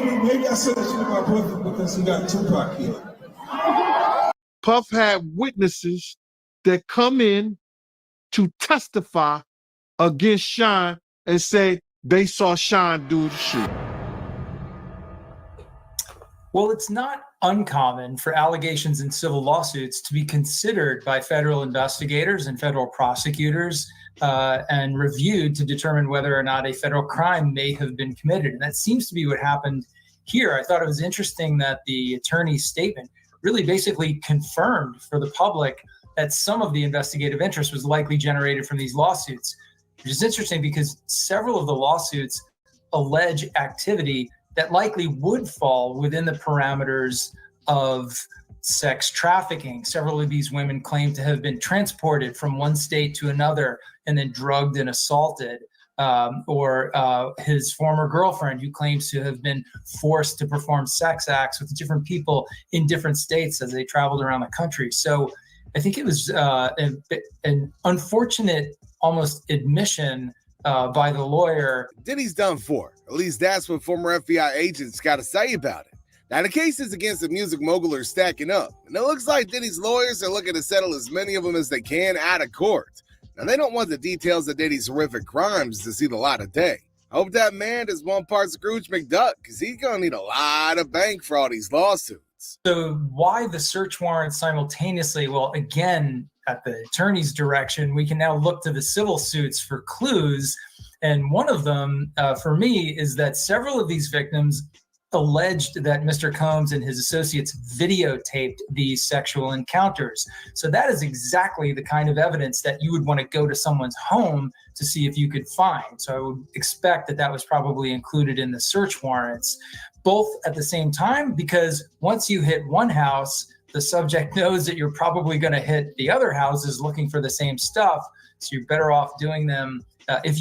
Maybe I said that shit to my brother because he got Tupac killed. Puff had witnesses that come in to testify against Sean and say they saw Sean do the shoot. Well, it's not uncommon for allegations in civil lawsuits to be considered by federal investigators and federal prosecutors and reviewed to determine whether or not a federal crime may have been committed. And that seems to be what happened here. I thought it was interesting that the attorney's statement really basically confirmed for the public that some of the investigative interest was likely generated from these lawsuits, which is interesting because several of the lawsuits allege activity that likely would fall within the parameters of sex trafficking. Several of these women claim to have been transported from one state to another and then drugged and assaulted, or his former girlfriend who claims to have been forced to perform sex acts with different people in different states as they traveled around the country. So I think it was an unfortunate almost admission by the lawyer. Diddy's done for. At least that's what former FBI agents got to say about it. Now, the cases against the music mogul are stacking up, and it looks like Diddy's lawyers are looking to settle as many of them as they can out of court. Now, they don't want the details of Diddy's horrific crimes to see the light of day. I hope that man is one part Scrooge McDuck, because he's going to need a lot of bank for all these lawsuits. So why the search warrant simultaneously? Well, again, at the attorney's direction, we can now look to the civil suits for clues. And one of them, for me, is that several of these victims alleged that Mr. Combs and his associates videotaped these sexual encounters. So that is exactly the kind of evidence that you would want to go to someone's home to see if you could find. So I would expect that that was probably included in the search warrants, both at the same time, because once you hit one house, the subject knows that you're probably going to hit the other houses looking for the same stuff. So you're better off doing them. If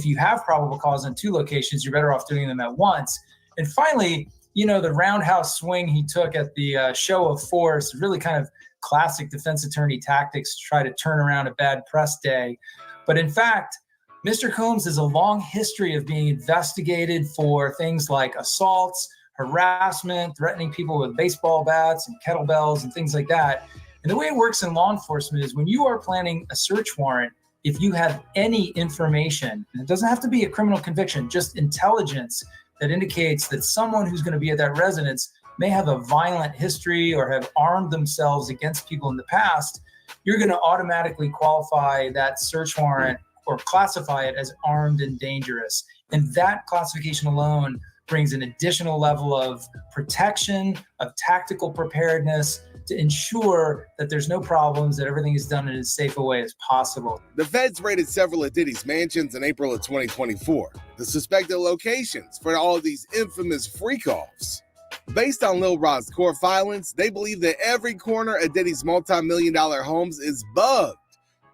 you have probable cause in two locations, you're better off doing them at once. And finally, the roundhouse swing he took at the show of force, really kind of classic defense attorney tactics to try to turn around a bad press day. But in fact, Mr. Combs has a long history of being investigated for things like assaults, harassment, threatening people with baseball bats and kettlebells and things like that. And the way it works in law enforcement is when you are planning a search warrant, if you have any information, and it doesn't have to be a criminal conviction, just intelligence that indicates that someone who's going to be at that residence may have a violent history or have armed themselves against people in the past, you're going to automatically qualify that search warrant or classify it as armed and dangerous. And that classification alone brings an additional level of protection, of tactical preparedness to ensure that there's no problems, that everything is done in as safe a way as possible. The feds raided several of Diddy's mansions in April of 2024, the suspected locations for all of these infamous freak-offs. Based on Lil Rod's court filings, they believe that every corner of Diddy's multi-million-dollar homes is bugged.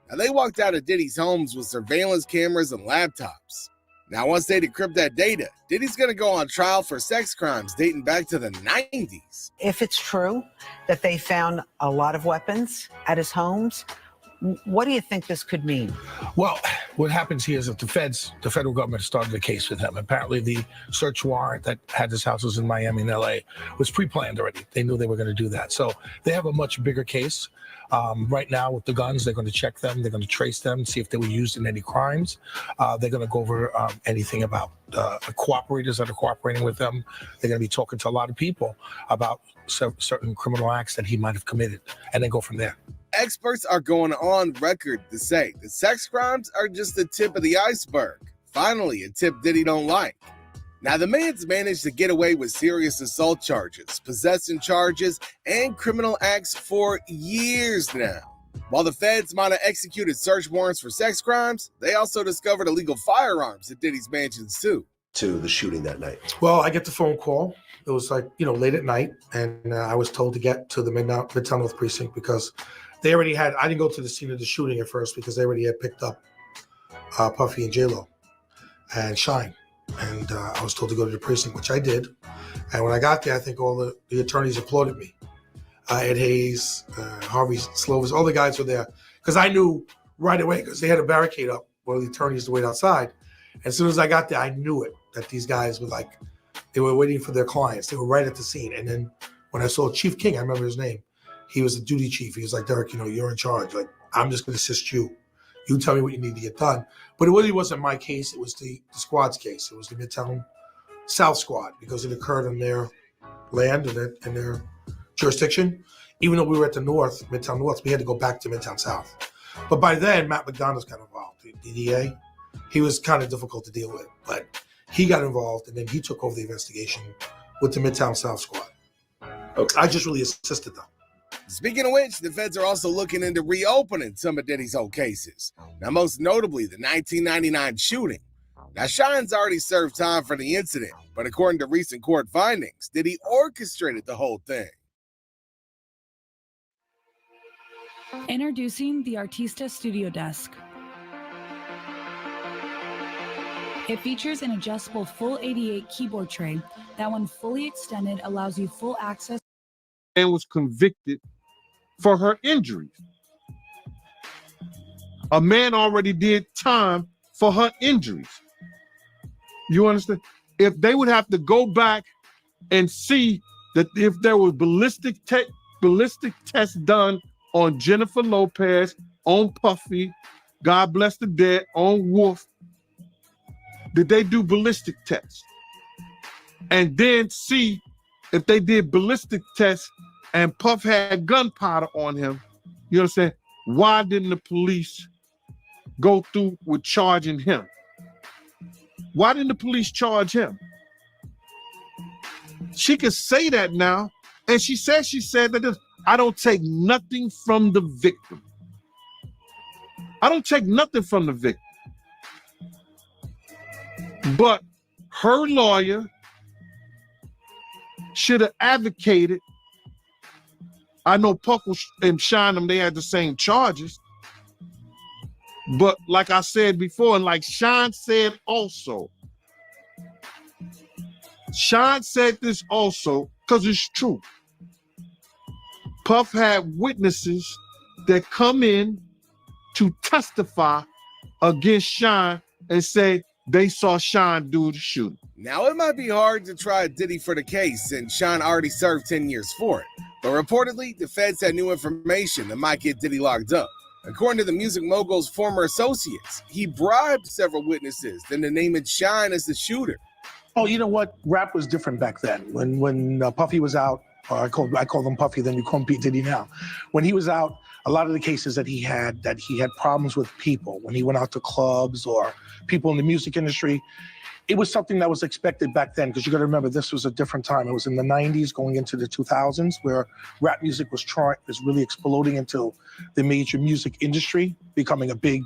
Now, they walked out of Diddy's homes with surveillance cameras and laptops. Now, once they decrypt that data, Diddy's going to go on trial for sex crimes dating back to the 90s. If it's true that they found a lot of weapons at his homes, what do you think this could mean? Well, what happens here is that the federal government started a case with him. Apparently, the search warrant that had his houses in Miami and LA was pre-planned already. They knew they were going to do that. So they have a much bigger case. Right now with the guns, they're going to check them. They're going to trace them, see if they were used in any crimes. They're going to go over anything about cooperators that are cooperating with them. They're going to be talking to a lot of people about certain criminal acts that he might have committed, and then go from there. Experts are going on record to say that sex crimes are just the tip of the iceberg. Finally, a tip Diddy don't like. Now, the man's managed to get away with serious assault charges, possession charges, and criminal acts for years now. While the feds might have executed search warrants for sex crimes, they also discovered illegal firearms at Diddy's mansions too. To the shooting that night. Well, I get the phone call. It was like, late at night, and I was told to get to the Midtown North Precinct because they already had, I didn't go to the scene of the shooting at first because they already had picked up Puffy and J-Lo and Shine. And I was told to go to the precinct, which I did. And when I got there, I think all the attorneys applauded me. Ed Hayes, Harvey Slovis, all the guys were there. Because I knew right away, because they had a barricade up where the attorneys to wait outside. As soon as I got there, I knew it, that these guys were like They were waiting for their clients. They were right at the scene. And then when I saw Chief King, I remember his name. He was the duty chief. He was like, Derek, you're in charge. Like, I'm just going to assist you. You tell me what you need to get done. But it really wasn't my case. It was the squad's case. It was the Midtown South squad, because it occurred on their land and in their jurisdiction. Even though we were at the North, Midtown North, we had to go back to Midtown South. But by then, Matt McDonald's got involved. The DDA, he was kind of difficult to deal with. But he got involved, and then he took over the investigation with the Midtown South squad. Okay. I just really assisted them. Speaking of which, the feds are also looking into reopening some of Diddy's old cases. Now, most notably, the 1999 shooting. Now, Shine's already served time for the incident, but according to recent court findings, Diddy orchestrated the whole thing. Introducing the Artista Studio Desk. It features an adjustable full 88 keyboard tray that, when fully extended, allows you full access. And was convicted for her injuries. A man already did time for her injuries. You understand? If they would have to go back and see that if there was ballistic tests done on Jennifer Lopez, on Puffy, God bless the dead, on Wolf, did they do ballistic tests? And then see if they did ballistic tests and Puff had gunpowder on him, you understand? Why didn't the police go through with charging him? Why didn't the police charge him? She could say that now, and she said that I don't take nothing from the victim. I don't take nothing from the victim. But her lawyer should have advocated. I know Puff and Shine, they had the same charges. But like I said before, and like Shine said also, Shine said this also, because it's true. Puff had witnesses that come in to testify against Shine and say they saw Shine do the shooting. Now, it might be hard to try Diddy for the case, and Shine already served 10 years for it. But reportedly, the feds had new information that might get Diddy locked up. According to the music mogul's former associates, he bribed several witnesses, then to name it Shine as the shooter. Oh, you know what? Rap was different back then. When Puffy was out, or I call him Puffy, then you call him P. Diddy now. When he was out, a lot of the cases that he had problems with people when he went out to clubs or people in the music industry. It was something that was expected back then, because you got to remember, this was a different time. It was in the 90s going into the 2000s, where rap music was really exploding into the major music industry, becoming a big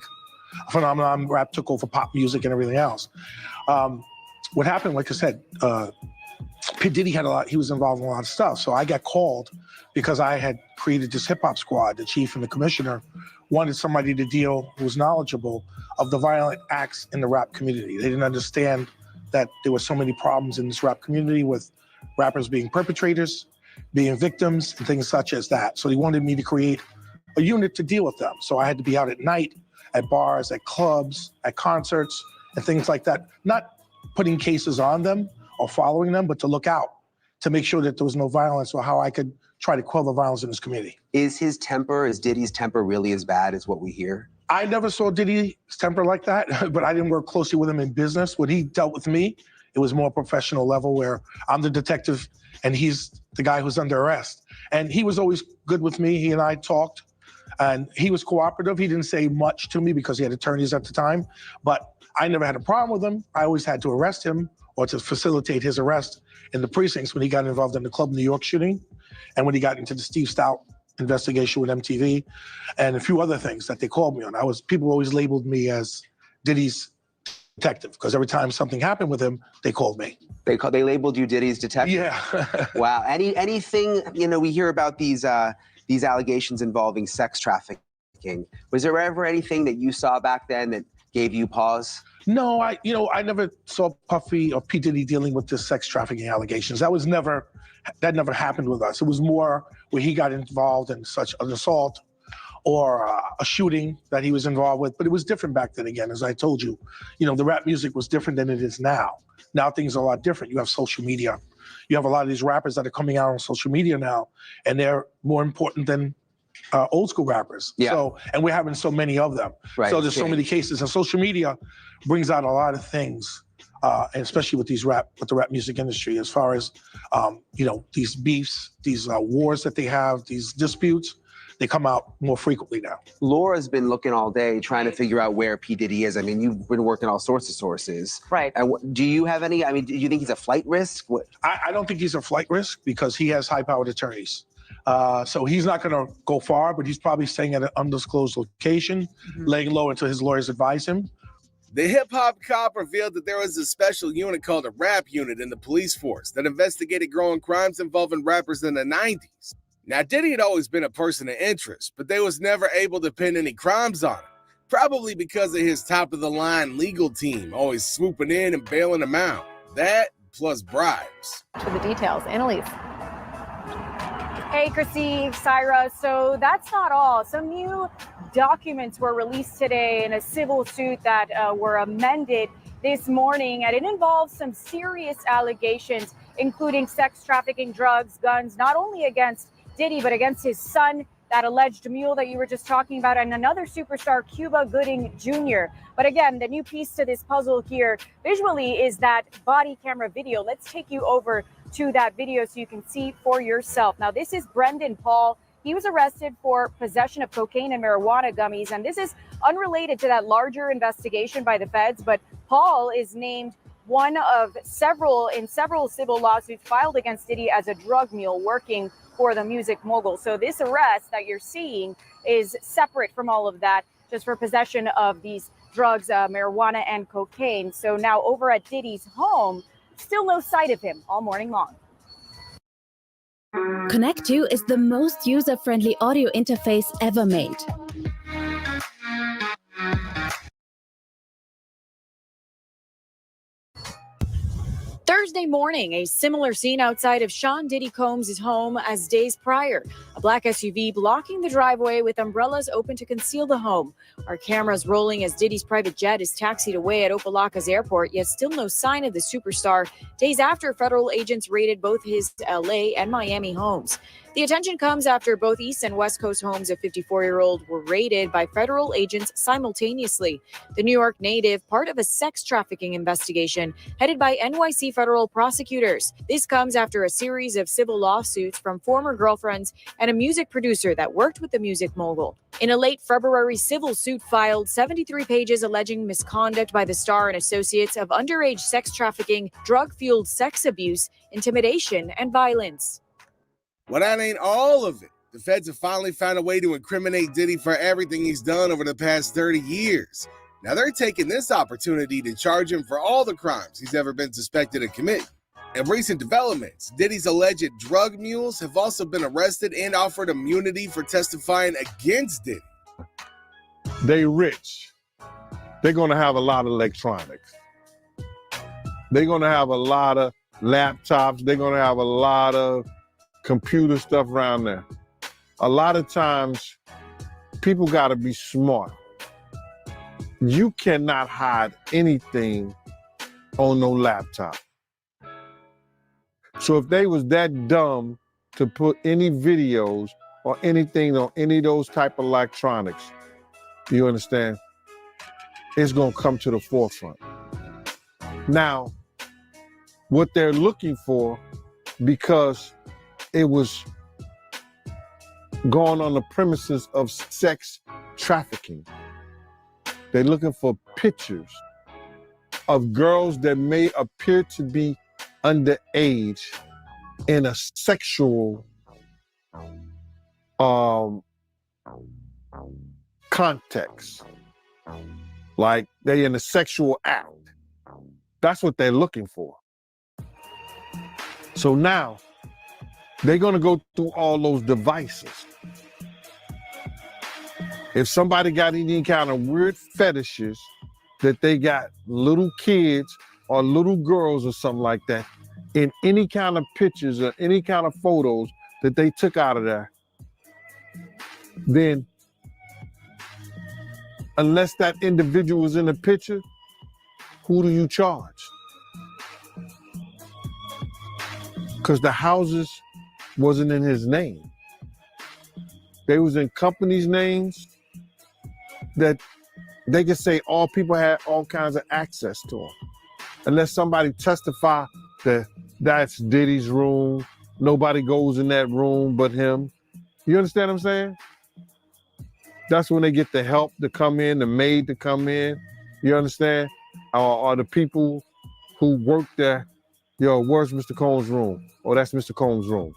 phenomenon. Rap took over pop music and everything else. What happened, like I said, P. Diddy he was involved in a lot of stuff. So I got called because I had created this hip hop squad. The chief and the commissioner wanted somebody to deal who was knowledgeable of the violent acts in the rap community. They didn't understand that there were so many problems in this rap community with rappers being perpetrators, being victims, and things such as that. So they wanted me to create a unit to deal with them. So I had to be out at night, at bars, at clubs, at concerts, and things like that. Not putting cases on them or following them, but to look out, to make sure that there was no violence, or how I could try to quell the violence in this community. Is Diddy's temper really as bad as what we hear? I never saw Diddy's temper like that, but I didn't work closely with him in business. When he dealt with me, it was more professional level, where I'm the detective and he's the guy who's under arrest. And he was always good with me. He and I talked, and he was cooperative. He didn't say much to me because he had attorneys at the time, but I never had a problem with him. I always had to arrest him or to facilitate his arrest in the precincts when he got involved in the Club New York shooting, and when he got into the Steve Stout investigation with MTV, and a few other things that they called me on. People always labeled me as Diddy's detective, because every time something happened with him, they called me. They labeled you Diddy's detective? Yeah. Wow. Anything, we hear about these allegations involving sex trafficking. Was there ever anything that you saw back then that gave you pause? No, I never saw Puffy or P. Diddy dealing with the sex trafficking allegations. That never happened with us. It was more where he got involved in such an assault or a shooting that he was involved with. But it was different back then again, as I told you. You know, the rap music was different than it is now. Now things are a lot different. You have social media. You have a lot of these rappers that are coming out on social media now, and they're more important than old school rappers. Yeah. So, and we're having so many of them. Right. So there's so many cases, and social media brings out a lot of things, and especially with the rap music industry, as far as, you know, these beefs, these wars that they have, these disputes, they come out more frequently now. Laura's been looking all day trying to figure out where P. Diddy is. I mean, you've been working all sorts of sources. Right. And do you have any, I mean, do you think he's a flight risk? What? I don't think he's a flight risk because he has high-powered attorneys. So he's not going to go far, but he's probably staying at an undisclosed location, laying low until his lawyers advise him. The hip-hop cop revealed that there was a special unit called a rap unit in the police force that investigated growing crimes involving rappers in the 90s. Now, Diddy had always been a person of interest, but they was never able to pin any crimes on him, probably because of his top-of-the-line legal team always swooping in and bailing him out. That plus bribes. For the details, Annalise. Hey, Chrissy, Syra. So that's not all. Some new documents were released today in a civil suit that were amended this morning, and it involves some serious allegations, including sex trafficking, drugs, guns, not only against Diddy, but against his son, that alleged mule that you were just talking about, and another superstar, Cuba Gooding Jr. But again, the new piece to this puzzle here visually is that body camera video. Let's take you over to that video so you can see for yourself. Now, this is Brendan Paul. He was arrested for possession of cocaine and marijuana gummies, and this is unrelated to that larger investigation by the feds, but Paul is named one of several civil lawsuits filed against Diddy as a drug mule working for the music mogul. So this arrest that you're seeing is separate from all of that, just for possession of these drugs, marijuana and cocaine. So now over at Diddy's home, still no sight of him all morning long. Connect 2 is the most user-friendly audio interface ever made. Thursday morning, a similar scene outside of Sean Diddy Combs' home as days prior. A black SUV blocking the driveway with umbrellas open to conceal the home. Our cameras rolling as Diddy's private jet is taxied away at Opa-locka's airport, yet still no sign of the superstar days after federal agents raided both his LA and Miami homes. The attention comes after both East and West Coast homes of 54-year-old were raided by federal agents simultaneously. The New York native, part of a sex trafficking investigation headed by NYC federal prosecutors. This comes after a series of civil lawsuits from former girlfriends and a music producer that worked with the music mogul. In a late February civil suit filed 73 pages alleging misconduct by the star and associates of underage sex trafficking, drug-fueled sex abuse, intimidation, and violence. Well, that ain't all of it. The feds have finally found a way to incriminate Diddy for everything he's done over the past 30 years. Now they're taking this opportunity to charge him for all the crimes he's ever been suspected of committing. In recent developments, Diddy's alleged drug mules have also been arrested and offered immunity for testifying against Diddy. They rich. They're going to have a lot of electronics. They're going to have a lot of laptops. They're going to have a lot of computer stuff around there. A lot of times, people got to be smart. You cannot hide anything on no laptop. So if they was that dumb to put any videos or anything on any of those type of electronics, you understand, it's going to come to the forefront. Now, what they're looking for, because it was going on the premises of sex trafficking. They're looking for pictures of girls that may appear to be underage in a sexual context. Like they in a sexual act. That's what they're looking for. So now, they're going to go through all those devices. If somebody got any kind of weird fetishes that they got little kids or little girls or something like that, in any kind of pictures or any kind of photos that they took out of there, then unless that individual was in the picture, who do you charge? Because the houses wasn't in his name. They was in companies' names that they could say all people had all kinds of access to them. Unless somebody testify that that's Diddy's room, nobody goes in that room but him. You understand what I'm saying? That's when they get the help to come in, the maid to come in. You understand? Or the people who work there, yo, where's Mr. Combs' room? Oh, that's Mr. Combs' room.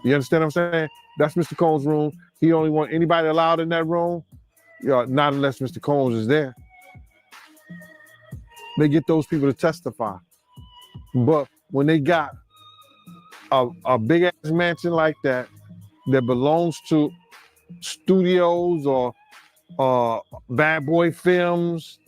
You understand what I'm saying? That's Mr. Combs' room. He only want anybody allowed in that room, not unless Mr. Combs is there. They get those people to testify. But when they got a big ass mansion like that belongs to studios or Bad Boy Films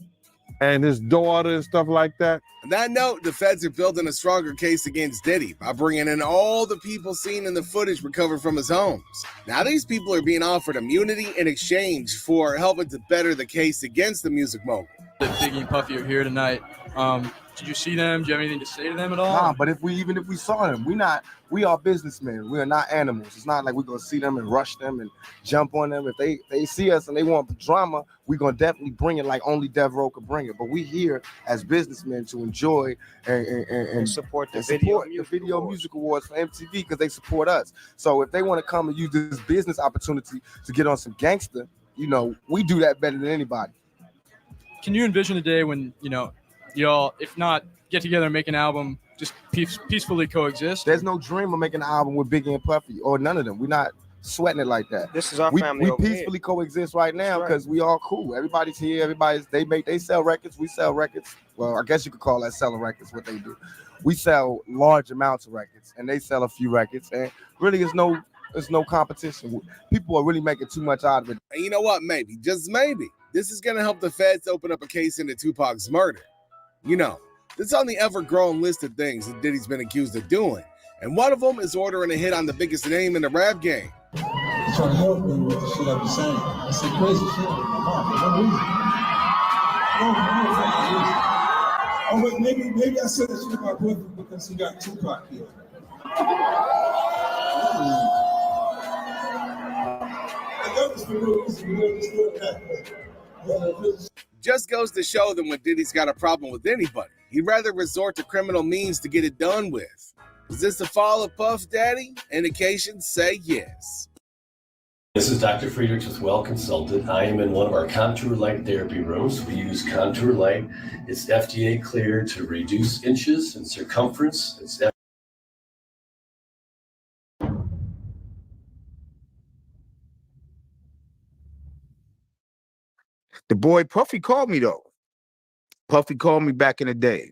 and his daughter and stuff like that. On that note, the feds are building a stronger case against Diddy by bringing in all the people seen in the footage recovered from his homes. Now these people are being offered immunity in exchange for helping to better the case against the music mogul. Biggie and Puffy are here tonight. Did you see them? Do you have anything to say to them at all? Nah, but even if we saw them, we are businessmen. We are not animals. It's not like we're gonna see them and rush them and jump on them. If they see us and they want drama, we're gonna definitely bring it like only Dev Row could bring it. But we here as businessmen to enjoy and support the Video Music Awards for MTV because they support us. So if they want to come and use this business opportunity to get on some gangster, we do that better than anybody. Can you envision a day when, y'all, if not get together and make an album, just peacefully coexist? There's no dream of making an album with Biggie and Puffy or none of them. We're not sweating it like that. This is our family. We peacefully coexist right now because we all cool. Everybody's here. They sell records. We sell records. Well, I guess you could call that selling records. What they do, we sell large amounts of records, and they sell a few records. And really, there's no competition. People are really making too much out of it. And you know what? Maybe, just maybe, this is gonna help the feds open up a case into Tupac's murder. This is on the ever-growing list of things that Diddy's been accused of doing. And one of them is ordering a hit on the biggest name in the rap game. He's trying to help me with the shit I be saying. I say crazy shit with my mouth for no reason. No fucking reason. Oh, wait, maybe I said this shit about brother because he got Tupac killed. That was for no reason. You understood? Just goes to show that when Diddy's got a problem with anybody, he'd rather resort to criminal means to get it done with. Is this the fall of Puff Daddy? Indications say yes. This is Dr. Friedrichs with Well Consulted. I am in one of our contour light therapy rooms. We use contour light. It's FDA cleared to reduce inches in circumference. The boy Puffy called me though. Puffy called me back in the day.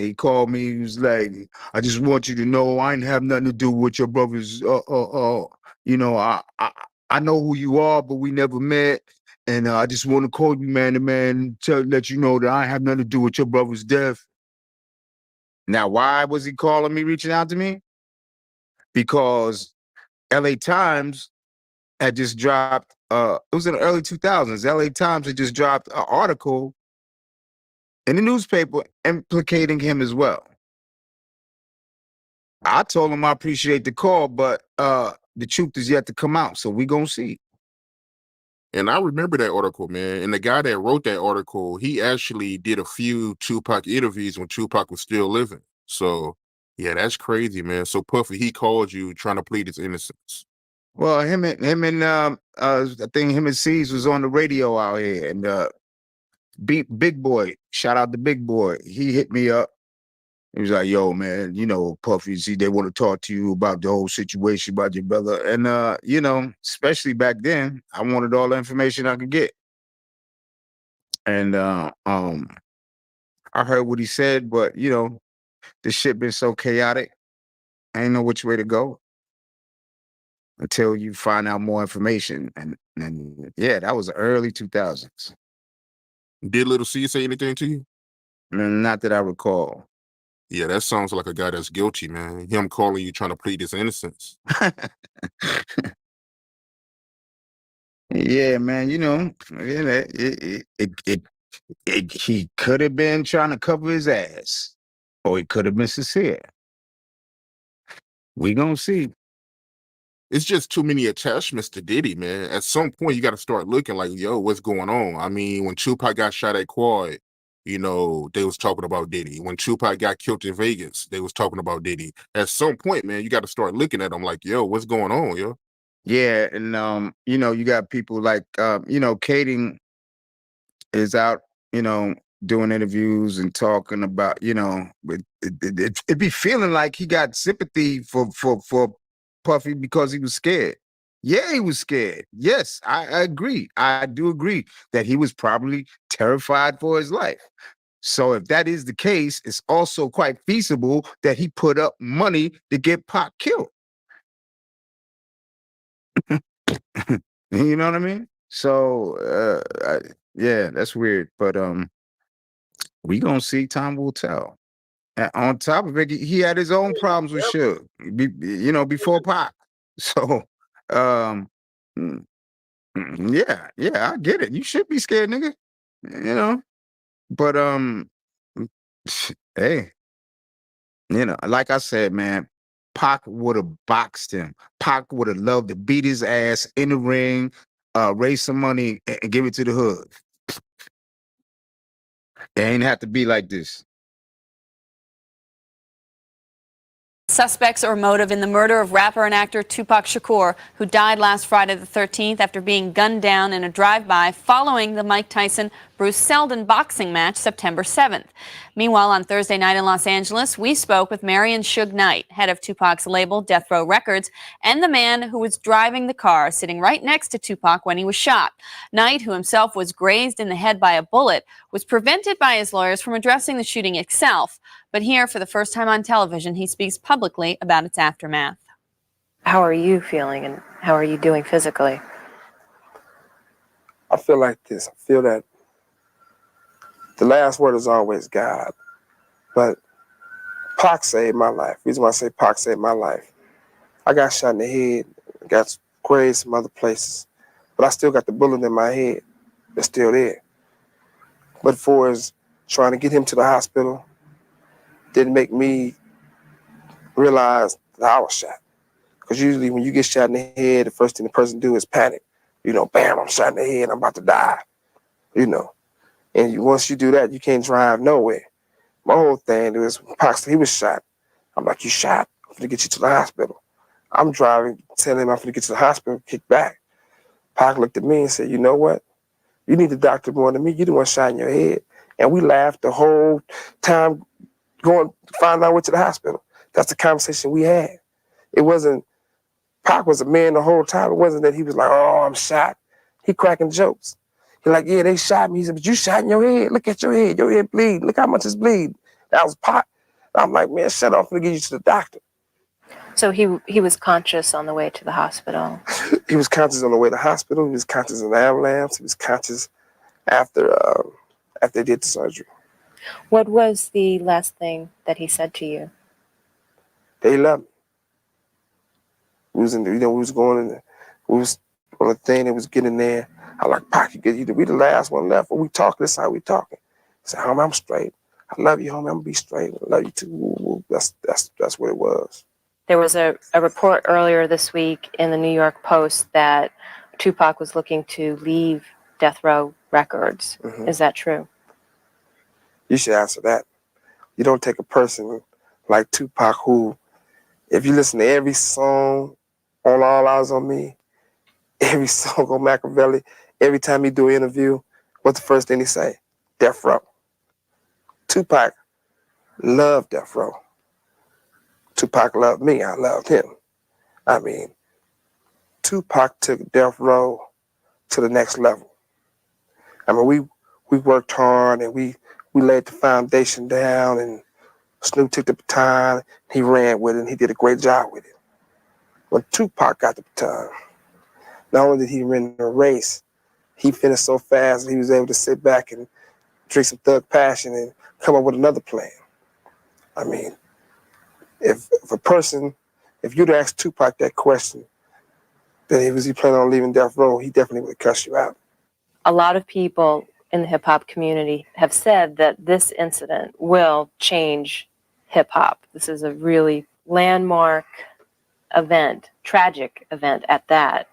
He called me. He was like, "I just want you to know I ain't have nothing to do with your brothers. I know who you are, but we never met. And I just want to call you man to man, let you know that I ain't have nothing to do with your brother's death." Now, why was he calling me, reaching out to me? Because LA Times had just dropped, it was in the early 2000s. LA Times had just dropped an article in the newspaper implicating him as well. I told him I appreciate the call, but the truth is yet to come out, so we gonna see. And I remember that article, man. And the guy that wrote that article, he actually did a few Tupac interviews when Tupac was still living. So, yeah, that's crazy, man. So Puffy, he called you trying to plead his innocence. Well, him and I think him and C's was on the radio out here, and Big Boy, shout out to Big Boy. He hit me up. He was like, "Yo, man, Puffy, see, they want to talk to you about the whole situation about your brother." And especially back then, I wanted all the information I could get. And I heard what he said, but this shit been so chaotic. I ain't know which way to go until you find out more information. And yeah, that was the early 2000s. Did Little C say anything to you? Not that I recall. Yeah, that sounds like a guy that's guilty, man. Him calling you trying to plead his innocence. Yeah, man. He could have been trying to cover his ass, or he could have been sincere. We gonna see. It's just too many attachments to Diddy, man. At some point, you got to start looking like, yo, what's going on? I mean, when Tupac got shot at Quad, they was talking about Diddy. When Tupac got killed in Vegas, they was talking about Diddy. At some point, man, you got to start looking at them like, yo, what's going on, yo? Yeah, and you got people like Kading is out, doing interviews and talking about, it be feeling like he got sympathy for Puffy because he was scared. Yeah, he was scared. Yes, I agree. I do agree that he was probably terrified for his life. So if that is the case, it's also quite feasible that he put up money to get Pac killed. You know what I mean? So yeah, that's weird. But we gonna see. Time will tell. And on top of it, he had his own problems with Suge, before Pac. So mm, yeah, I get it. You should be scared, nigga. But hey, like I said, man, Pac would have boxed him. Pac would have loved to beat his ass in the ring, raise some money, and give it to the hood. It ain't have to be like this. Suspects or motive in the murder of rapper and actor Tupac Shakur, who died last Friday the 13th after being gunned down in a drive-by following the Mike Tyson-Bruce Seldon boxing match September 7th. Meanwhile, on Thursday night in Los Angeles, we spoke with Marion Suge Knight, head of Tupac's label Death Row Records, and the man who was driving the car sitting right next to Tupac when he was shot. Knight, who himself was grazed in the head by a bullet, was prevented by his lawyers from addressing the shooting itself. But here, for the first time on television, he speaks publicly about its aftermath. How are you feeling and how are you doing physically? I feel like this. I feel that the last word is always God. But Pac saved my life. The reason why I say Pac saved my life, I got shot in the head, got grazed some other places, but I still got the bullet in my head. It's still there. But for as trying to get him to the hospital, didn't make me realize that I was shot. Because usually when you get shot in the head, the first thing the person do is panic. Bam, I'm shot in the head, I'm about to die. And once you do that, you can't drive nowhere. My whole thing was, Pac, he was shot. I'm like, you shot? I'm going to get you to the hospital. I'm driving, telling him I'm going to get to the hospital, kick back. Pac looked at me and said, you know what? You need the doctor more than me. You the one shot in your head. And we laughed the whole time going to find our way to the hospital. That's the conversation we had. It wasn't, Pac was a man the whole time. It wasn't that he was like, oh, I'm shot. He cracking jokes. He like, yeah, they shot me. He said, but you shot in your head. Look at your head bleed. Look how much it's bleed. That was Pac. I'm like, man, shut up. I'm gonna get you to the doctor. So he was conscious on the way to the hospital? He was conscious on the way to the hospital. He was conscious in the ambulance. He was conscious after they did the surgery. What was the last thing that he said to you? They love me. We was in the, we was going in the, we was on the thing that was getting there. I like, Pac, we the last one left. When we talking, this is how we talking. I said, homie, I'm straight. I love you, homie. I'm gonna be straight. I love you too. Woo, woo. That's what it was. There was a report earlier this week in the New York Post that Tupac was looking to leave Death Row Records. Mm-hmm. Is that true? You should answer that. You don't take a person like Tupac who, if you listen to every song on All Eyes on Me, every song on Machiavelli, every time he do an interview, what's the first thing he say? Death Row. Tupac loved Death Row. Tupac loved me. I loved him. I mean, Tupac took Death Row to the next level. I mean, we worked hard and we laid the foundation down, and Snoop took the baton, he ran with it, and he did a great job with it. When Tupac got the baton, not only did he win the race, he finished so fast that he was able to sit back and drink some Thug Passion and come up with another plan. I mean, if you'd ask Tupac that question that was he planning on leaving death row, he definitely would cuss you out. A lot of people in the hip hop community have said that this incident will change hip hop. This is a really landmark event, tragic event at that,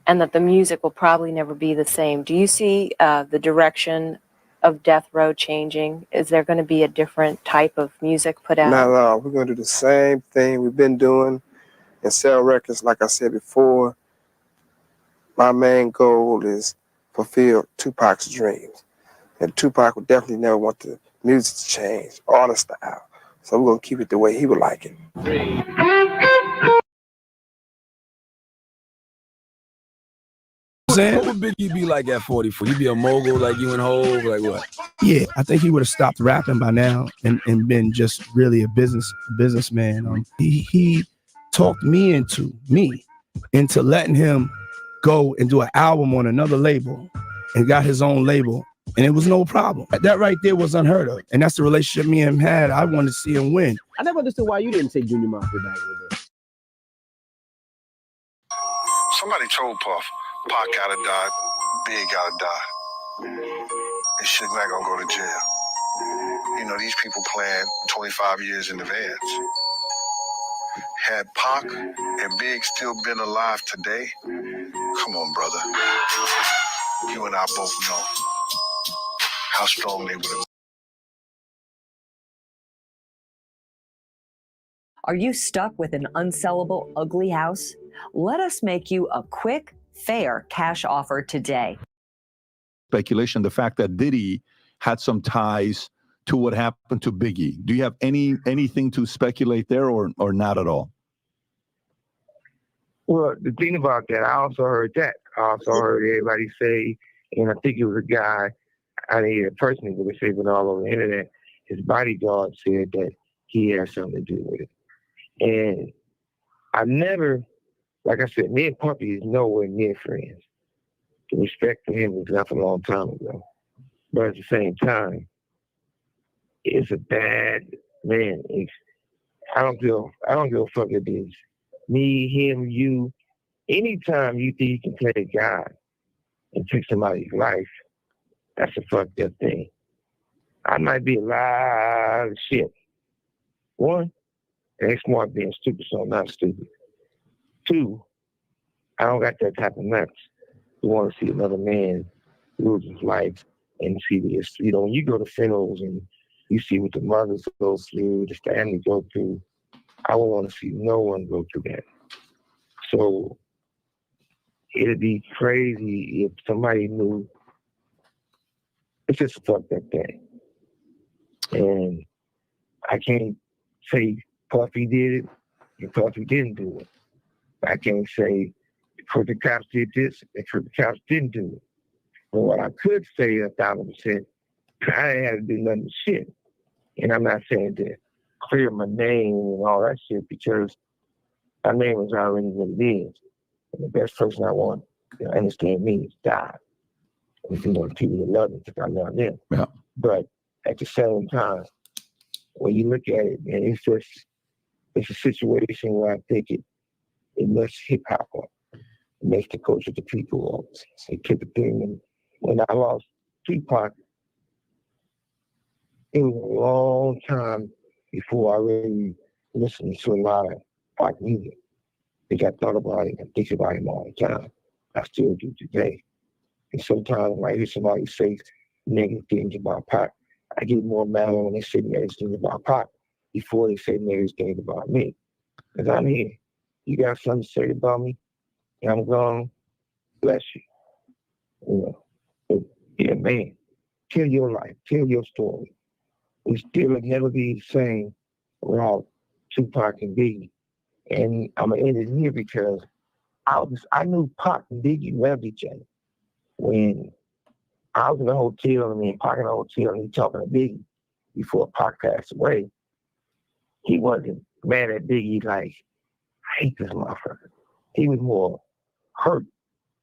and that the music will probably never be the same. Do you see the direction of Death Row changing? Is there going to be a different type of music put out? Not at all. We're going to do the same thing we've been doing and sell records. Like I said before, my main goal is fulfill Tupac's dreams. And Tupac would definitely never want the music to change or the style. So we're going to keep it the way he would like it. What would Biggie be like at 44? He'd be a mogul like you and Hov, like what? Yeah, I think he would have stopped rapping by now and been just really a businessman. He talked me into letting him go and do an album on another label and got his own label. And it was no problem. That right there was unheard of. And that's the relationship me and him had. I wanted to see him win. I never understood why you didn't take Junior Mafia back with it. Somebody told Puff, Pac gotta die, Big gotta die. This shit not gonna go to jail. You know, these people plan 25 years in advance. Had Pac and Big still been alive today, come on, brother. You and I both know how strong they would have. Are you stuck with an unsellable, ugly house? Let us make you a quick, fair cash offer today. Speculation, the fact that Diddy had some ties to what happened to Biggie. Do you have anything to speculate there or not at all? Well, the thing about that, I also heard that. I also heard everybody say, and I think it was a guy, I didn't hear it personally, but they say it all over the internet, his bodyguard said that he had something to do with it. And I've never, like I said, me and Puppy is nowhere near friends. The respect for him was left a long time ago. But at the same time, it's a bad man. I don't give a fuck if it's me, him, you. Anytime you think you can play God and take somebody's life, that's a fucked up thing. I might be a lot of shit. One, it ain't smart being stupid, so I'm not stupid. Two, I don't got that type of nuts to want to see another man lose his life and see this. You know, when you go to funerals and you see what the mothers go through, the family go through, I would want to see no one go through that. So it'd be crazy if somebody knew. It's just a fucked up thing. And I can't say Puffy did it and Puffy didn't do it. I can't say the cops did this and the cops didn't do it. But what I could say 1,000%, I ain't had to do nothing shit. And I'm not saying to clear my name and all that shit because my name is already what it is. And the best person I want to understand me is God. And, you know, the people that love me because I love them. Yeah. But at the same time, when you look at it, man, it's a situation where I think it lifts hip hop up. It makes the culture the people up. It kept the thing. And when I lost Tupac, it was a long time before I really listened to a lot of Pac music. Because I thought about it and think about him all the time. I still do today. And sometimes when I hear somebody say negative things about Pac, I get more mad when they say negative things about Pac before they say negative things about me. Because I'm here. You got something to say about me, and I'm gone. Bless you. You know, but yeah, man, tell your life, tell your story. We still will never be the same without Tupac and Biggie. And I'm gonna end it here because I knew Pac and Biggie loved each other. When I was in a hotel and me and Pac in a hotel and he talking to Biggie before Pac passed away, he wasn't mad at Biggie like, I hate this motherfucker. He was more hurt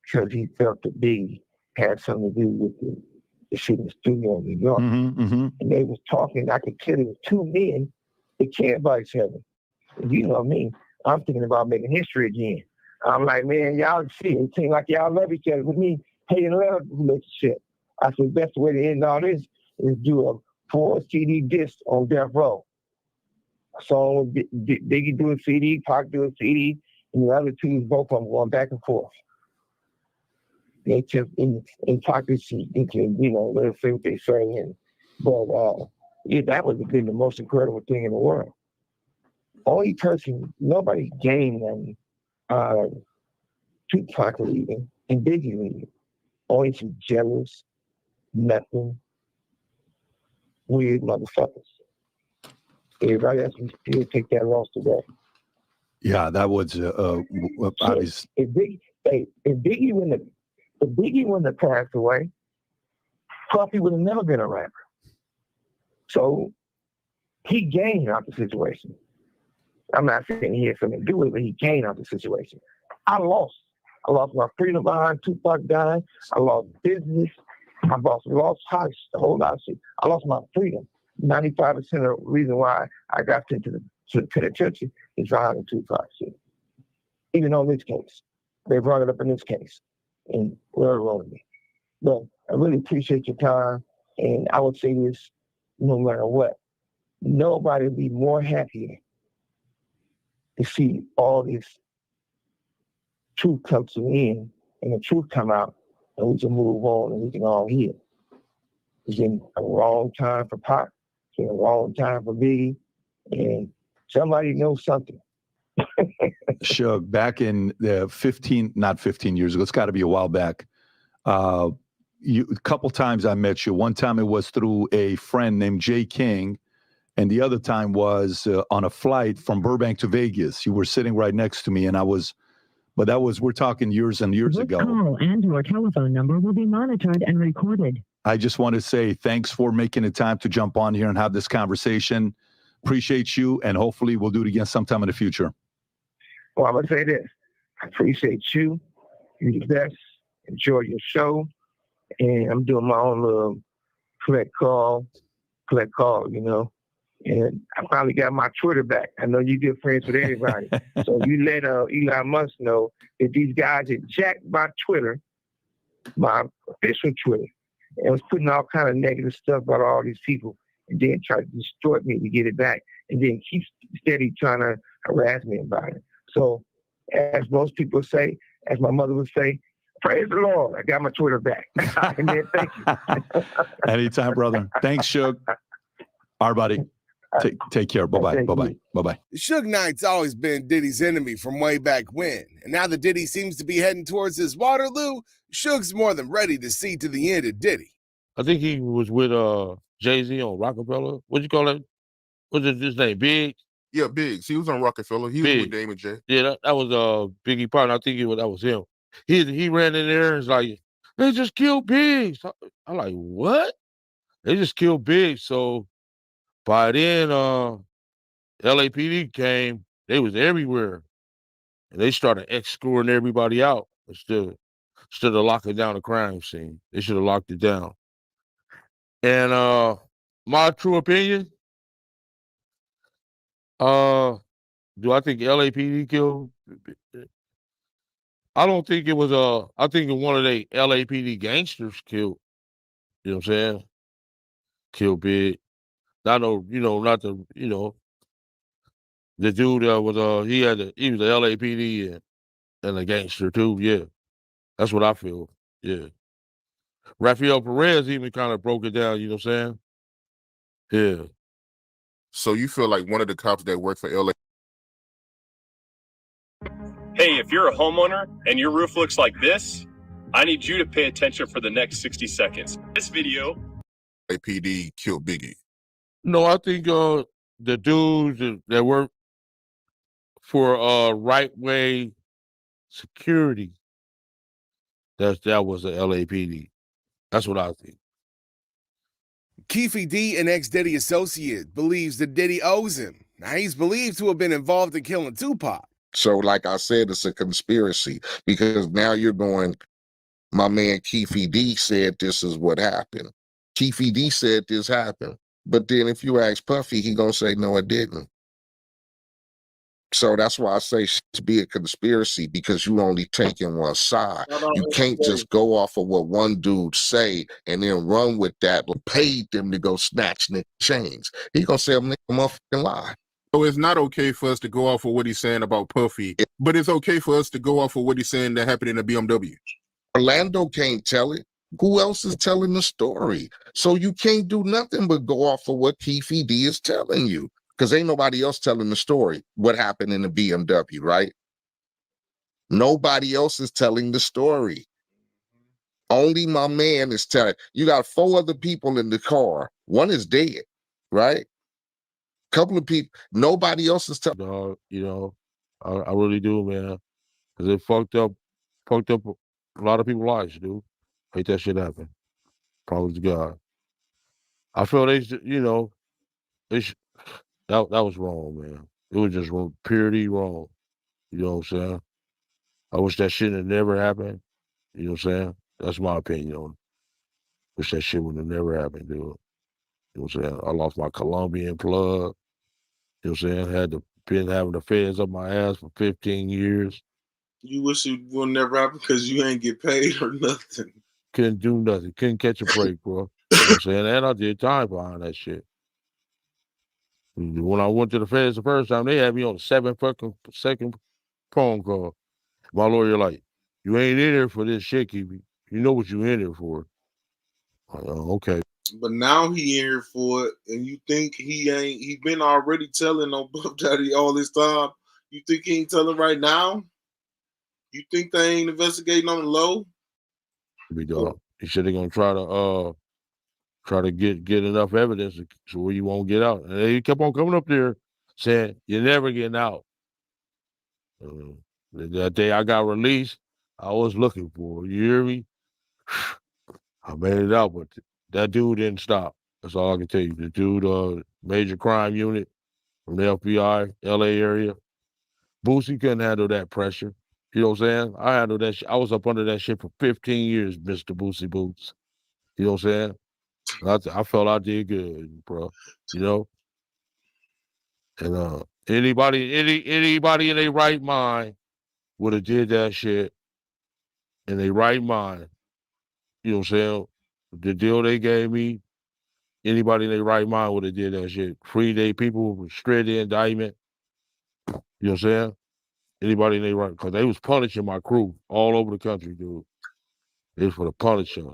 because he felt that Biggie had something to do with the shit in the studio in New York. And they was talking, I could tell it was two men that cared about each other. And you know what I mean? I'm thinking about making history again. I'm like, man, y'all see, it seems like y'all love each other. With me, hating love relationship. I said, the best way to end all this is do a 4 CD disc on Death Row. A song with Biggie doing CD, Pac doing CD, and the other two, both of them going back and forth. They just in pockets, you can, let them say what they saying. But yeah, that would have been the most incredible thing in the world. Only person, nobody gained them. Tupac leaving and Biggie leaving. Only some jealous, nothing, weird motherfuckers. Everybody else can still take that loss today. Yeah, that was obvious. If Biggie wouldn't have passed away, Puffy would have never been a rapper. So he gained out the situation. I'm not saying he had something to do with it, but he gained out the situation. I lost my freedom behind Tupac dying. I lost business. I lost house, a whole lot of shit. I lost my freedom. 95% of the reason why I got sent to the penitentiary is behind the Tupac shit. Even on this case. They brought it up in this case. And whatever wrong with me. But I really appreciate your time. And I would say this no matter what. Nobody would be more happier to see all this truth come to an end and the truth come out and we can move on and we can all heal. It's been a wrong time for Pac. It's been a wrong time for Biggie. And somebody knows something. Shug, back in the not 15 years ago, it's got to be a while back. A couple times I met you. One time it was through a friend named Jay King, and the other time was on a flight from Burbank to Vegas. You were sitting right next to me, and we're talking years and years ago. Call and your telephone number will be monitored and recorded. I just want to say thanks for making the time to jump on here and have this conversation. Appreciate you, and hopefully we'll do it again sometime in the future. Well, I'm going to say this. I appreciate you. You're the best. Enjoy your show. And I'm doing my own little collect call, And I finally got my Twitter back. I know you good friends with everybody. So you let Elon Musk know that these guys had jacked my Twitter, my official Twitter, and was putting all kind of negative stuff about all these people and then tried to distort me to get it back and then keep steady trying to harass me about it. So as most people say, as my mother would say, praise the Lord, I got my Twitter back. And then thank you. Anytime, brother. Thanks, Shug. Our buddy. Take care. Bye-bye. Bye-bye. Bye-bye. Suge Knight's always been Diddy's enemy from way back when. And now that Diddy seems to be heading towards his Waterloo, Suge's more than ready to see to the end of Diddy. I think he was with Jay-Z on Rockefeller. What'd you call it? What's his name? Big? Yeah, Biggs. He was on Rockefeller. He was with Damon J. Yeah, that was Biggie partner. I think that was him. He ran in there and was like, they just killed Biggs. I'm like, what? They just killed Biggs. So by then, LAPD came. They was everywhere, and they started escorting everybody out instead of locking down the crime scene. They should have locked it down. And my true opinion, do I think LAPD killed? I don't think it was I think one of the LAPD gangsters killed. You know what I'm saying? Killed Big. Not the dude that was he was the LAPD and a gangster too. Yeah, that's what I feel. Yeah, Rafael Perez even kind of broke it down. You know what I'm saying? Yeah. So you feel like one of the cops that work for LA? Hey, if you're a homeowner and your roof looks like this, I need you to pay attention for the next 60 seconds. This video. LAPD killed Biggie. No, I think the dudes that work for right way security, that was the LAPD. That's what I think. Keefe D, an ex-Diddy associate, believes that Diddy owes him. Now, he's believed to have been involved in killing Tupac. So, like I said, it's a conspiracy because now you're going, my man Keefe D said this is what happened. Keefe D said this happened. But then if you ask Puffy, he gonna say, no, it didn't. So that's why I say to be a conspiracy, because you only taking one side. You can't just go off of what one dude say and then run with that or paid them to go snatch Nick chains. He gonna say a motherfucking lie. So it's not okay for us to go off of what he's saying about Puffy, but it's okay for us to go off of what he's saying that happened in the BMW. Orlando can't tell it. Who else is telling the story? So you can't do nothing but go off of what Keefe D is telling you, because ain't nobody else telling the story, what happened in the BMW, right? Nobody else is telling the story. Only my man is telling. You got 4 other people in the car. One is dead, right? Couple of people. Nobody else is telling. You know, I really do, man. Because it fucked up a lot of people's lives, dude. Hate that shit happen. Probably to God. I feel they, you know, that was wrong, man. It was just wrong, purely wrong. You know what I'm saying? I wish that shit had never happened. You know what I'm saying? That's my opinion on it. Wish that shit would have never happened, dude. You know what I'm saying? I lost my Colombian plug. You know what I'm saying? Been having the feds up my ass for 15 years. You wish it would never happen because you ain't get paid or nothing. Couldn't do nothing. Couldn't catch a break, bro. You know what I'm saying? And I did time behind that shit. When I went to the feds the first time, they had me on the second phone call. My lawyer like, you ain't in here for this shit, Keefy. You know what you in here for. Okay. But now he in here for it, and you think he been already telling on Buff Daddy all this time. You think he ain't telling right now? You think they ain't investigating on the low? He said they're gonna try to get enough evidence so where you won't get out. And he kept on coming up there saying, you're never getting out. That day I got released, I was looking for, you hear me? I made it out, but that dude didn't stop. That's all I can tell you. The dude, major crime unit from the FBI, LA area. Boosie couldn't handle that pressure. You know what I'm saying? I handled that shit. I was up under that shit for 15 years, Mr. Boosie Boots. You know what I'm saying? I felt I did good, bro. You know? And anybody in their right mind would have did that shit in their right mind. You know what I'm saying? The deal they gave me, anybody in their right mind would have did that shit. Free their people, straight the indictment. You know what I'm saying? Anybody in their right, because they was punishing my crew all over the country, dude. It was for the punish us.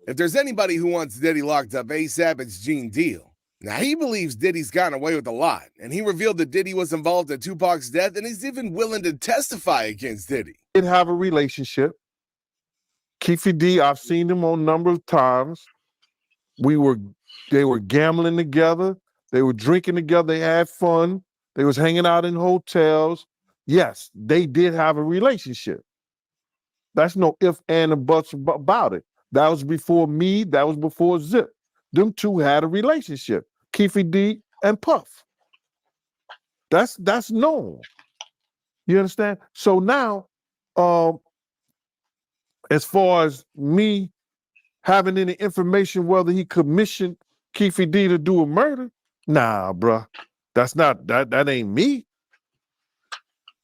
If there's anybody who wants Diddy locked up ASAP, it's Gene Deal. Now, he believes Diddy's gotten away with a lot, and he revealed that Diddy was involved in Tupac's death, and he's even willing to testify against Diddy. Did have a relationship. Keefe D, I've seen him on a number of times. They were gambling together. They were drinking together. They had fun. They was hanging out in hotels. Yes, they did have a relationship. That's no if, and, or buts about it. That was before me. That was before Zip. Them two had a relationship. Keefe D and Puff. That's known. You understand? So now, as far as me having any information whether he commissioned Keefe D to do a murder, nah, bruh. That's not that ain't me.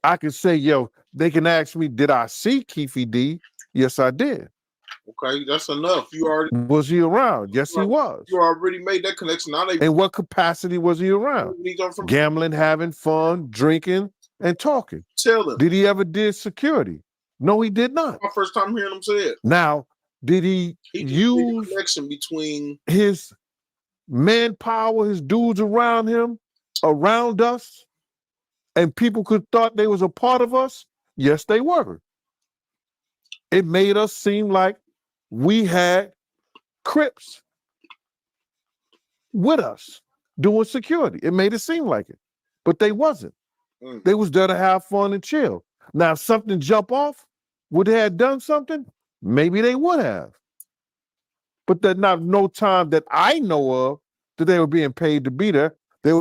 I can say, yo, they can ask me, did I see Keefe D? Yes, I did. Okay, that's enough. You already Was he around? Yes, he was. You already made that connection. Now they In what capacity was he around? Gambling, having fun, drinking, and talking. Tell him. Did he ever did security? No, he did not. My first time hearing him say it. Now, did he use connection between his manpower, his dudes around him, around us, and people could thought they was a part of us? Yes, they were. It made us seem like we had Crips with us doing security. It made it seem like it, but they wasn't. They was there to have fun and chill. Now, if something jump off, would they have done something? Maybe they would have. But there's not no time that I know of that they were being paid to be there. They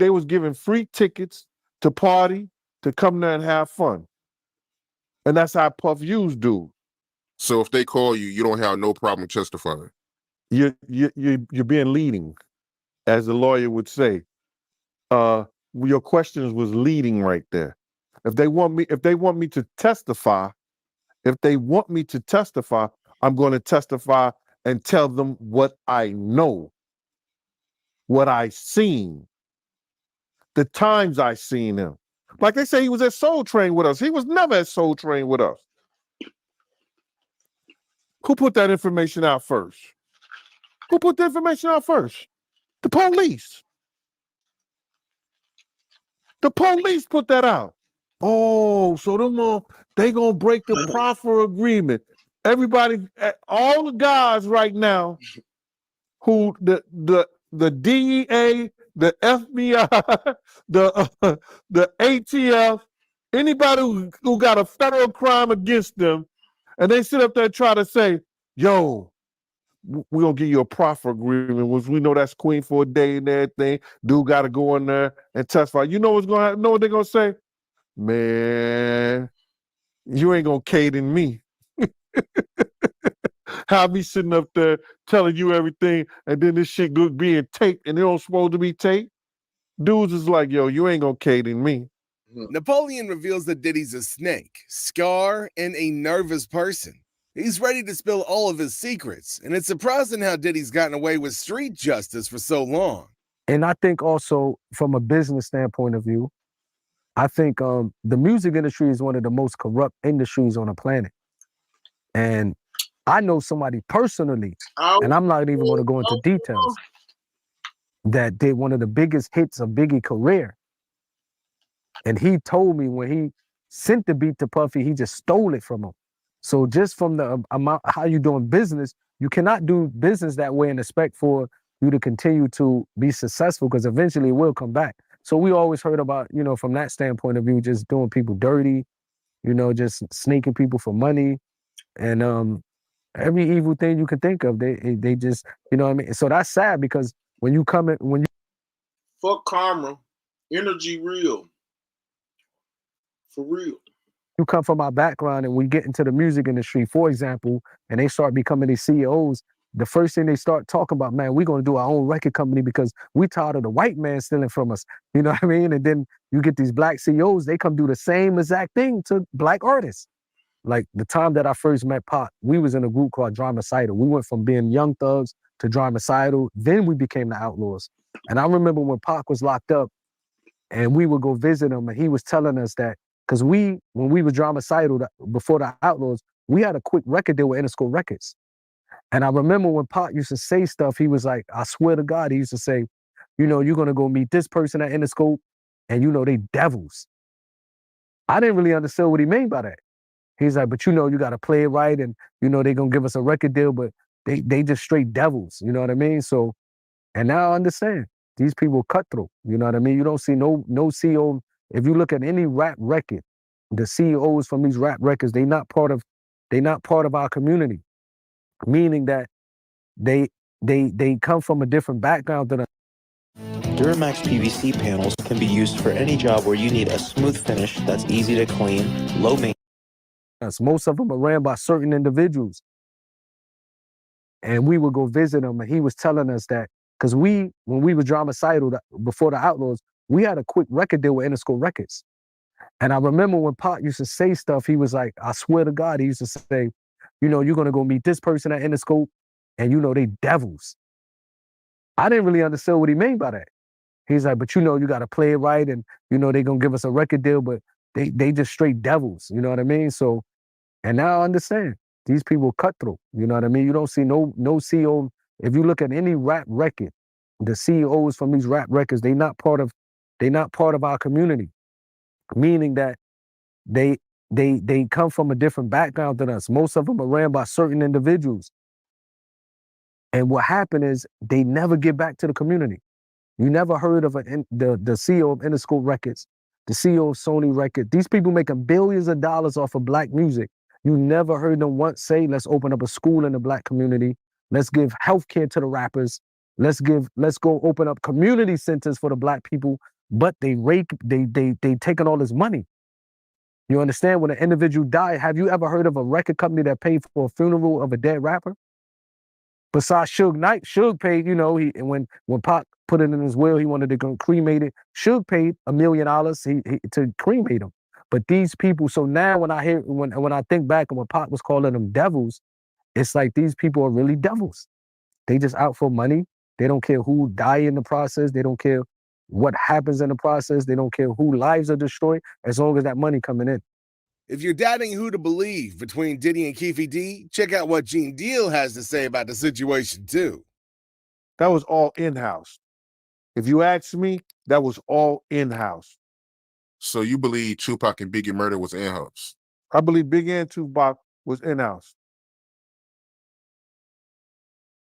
was given free tickets to party, to come there and have fun. And that's how Puff used dude. So if they call you, you don't have no problem testifying. You're being leading, as the lawyer would say. your questions was leading right there. If they want me to testify, I'm going to testify and tell them what I know, what I seen, the times I seen him. Like they say, he was at Soul Train with us. He was never at Soul Train with us. Who put that information out first? The police. The police put that out. Oh, so they gonna break the proffer agreement. Everybody, all the guys right now, who the DEA, the FBI, the ATF, anybody who got a federal crime against them, and they sit up there and try to say, "Yo, we're gonna give you a proffer agreement," which we know that's Queen for a day and everything. Dude got to go in there and testify. You know what's gonna happen? Know what they're gonna say? Man, you ain't gonna Caden me. Have me sitting up there telling you everything, and then this shit being taped, and it don't supposed to be taped. Dudes is like, yo, you ain't gonna Caden me. Napoleon reveals that Diddy's a snake, Scar, and a nervous person. He's ready to spill all of his secrets, and it's surprising how Diddy's gotten away with street justice for so long. And I think also from a business standpoint of view, I think the music industry is one of the most corrupt industries on the planet. And I know somebody personally, and I'm not even going to go into details, that did one of the biggest hits of Biggie's career. And he told me when he sent the beat to Puffy, he just stole it from him. So just from the amount, how you doing business, you cannot do business that way and expect for you to continue to be successful, because eventually it will come back. So we always heard about, from that standpoint of view, just doing people dirty, just snaking people for money, and every evil thing you can think of, they just, what I mean? So that's sad, because when you fuck karma, energy real. For real. You come from our background and we get into the music industry, for example, and they start becoming these CEOs, the first thing they start talking about, man, we're going to do our own record company because we tired of the white man stealing from us. You know what I mean? And then you get these black CEOs, they come do the same exact thing to black artists. Like the time that I first met Pac, we was in a group called Dramacidal. We went from being Young Thugs to Dramacidal. Then we became the Outlaws. And I remember when Pac was locked up and we would go visit him, and he was telling us that, because when we were Dramacidal before the Outlaws, we had a quick record deal with Interscope Records. And I remember when Pac used to say stuff, he was like, I swear to God, he used to say, you're going to go meet this person at Interscope, and they devils. I didn't really understand what he meant by that. He's like, but you got to play it right, and they're going to give us a record deal, but they just straight devils, you know what I mean? So, and now I understand. These people cutthroat, you know what I mean? You don't see no CEO. If you look at any rap record, the CEOs from these rap records, they're not part of our community. Meaning that they come from a different background than us. Duramax PVC panels can be used for any job where you need a smooth finish that's easy to clean, low maintenance. Most of them are ran by certain individuals. And we would go visit him, and he was telling us that, because when we were Dramacidal before the Outlaws, we had a quick record deal with Interscope Records. And I remember when Pac used to say stuff, he was like, I swear to God, he used to say, you're going to go meet this person at Interscope, and they devils. I didn't really understand what he meant by that. He's like, but you got to play it right, and they're going to give us a record deal, but they just straight devils, you know what I mean? So, and now I understand. These people cutthroat, you know what I mean? You don't see no CEO. If you look at any rap record, the CEOs from these rap records, they're not part of our community. Meaning that they come from a different background than us. Most of them are ran by certain individuals. And what happened is they never get back to the community. You never heard of the CEO of Interscope Records, the CEO of Sony Records. These people making billions of dollars off of black music. You never heard them once say, let's open up a school in the black community. Let's give healthcare to the rappers. Let's go open up community centers for the black people. But they taking all this money. You understand? When an individual died, have you ever heard of a record company that paid for a funeral of a dead rapper? Besides Suge Knight, Suge paid, when Pac put it in his will. He wanted to go cremate it. Suge paid $1 million to cremate him. But these people, so now when I hear, when I think back and when Pop was calling them devils, it's like these people are really devils. They just out for money. They don't care who die in the process. They don't care what happens in the process. They don't care who lives are destroyed, as long as that money coming in. If you're doubting who to believe between Diddy and Keefe D, check out what Gene Deal has to say about the situation too. That was all in-house. If you ask me, that was all in-house. So you believe Tupac and Biggie murder was in-house? I believe Biggie and Tupac was in-house.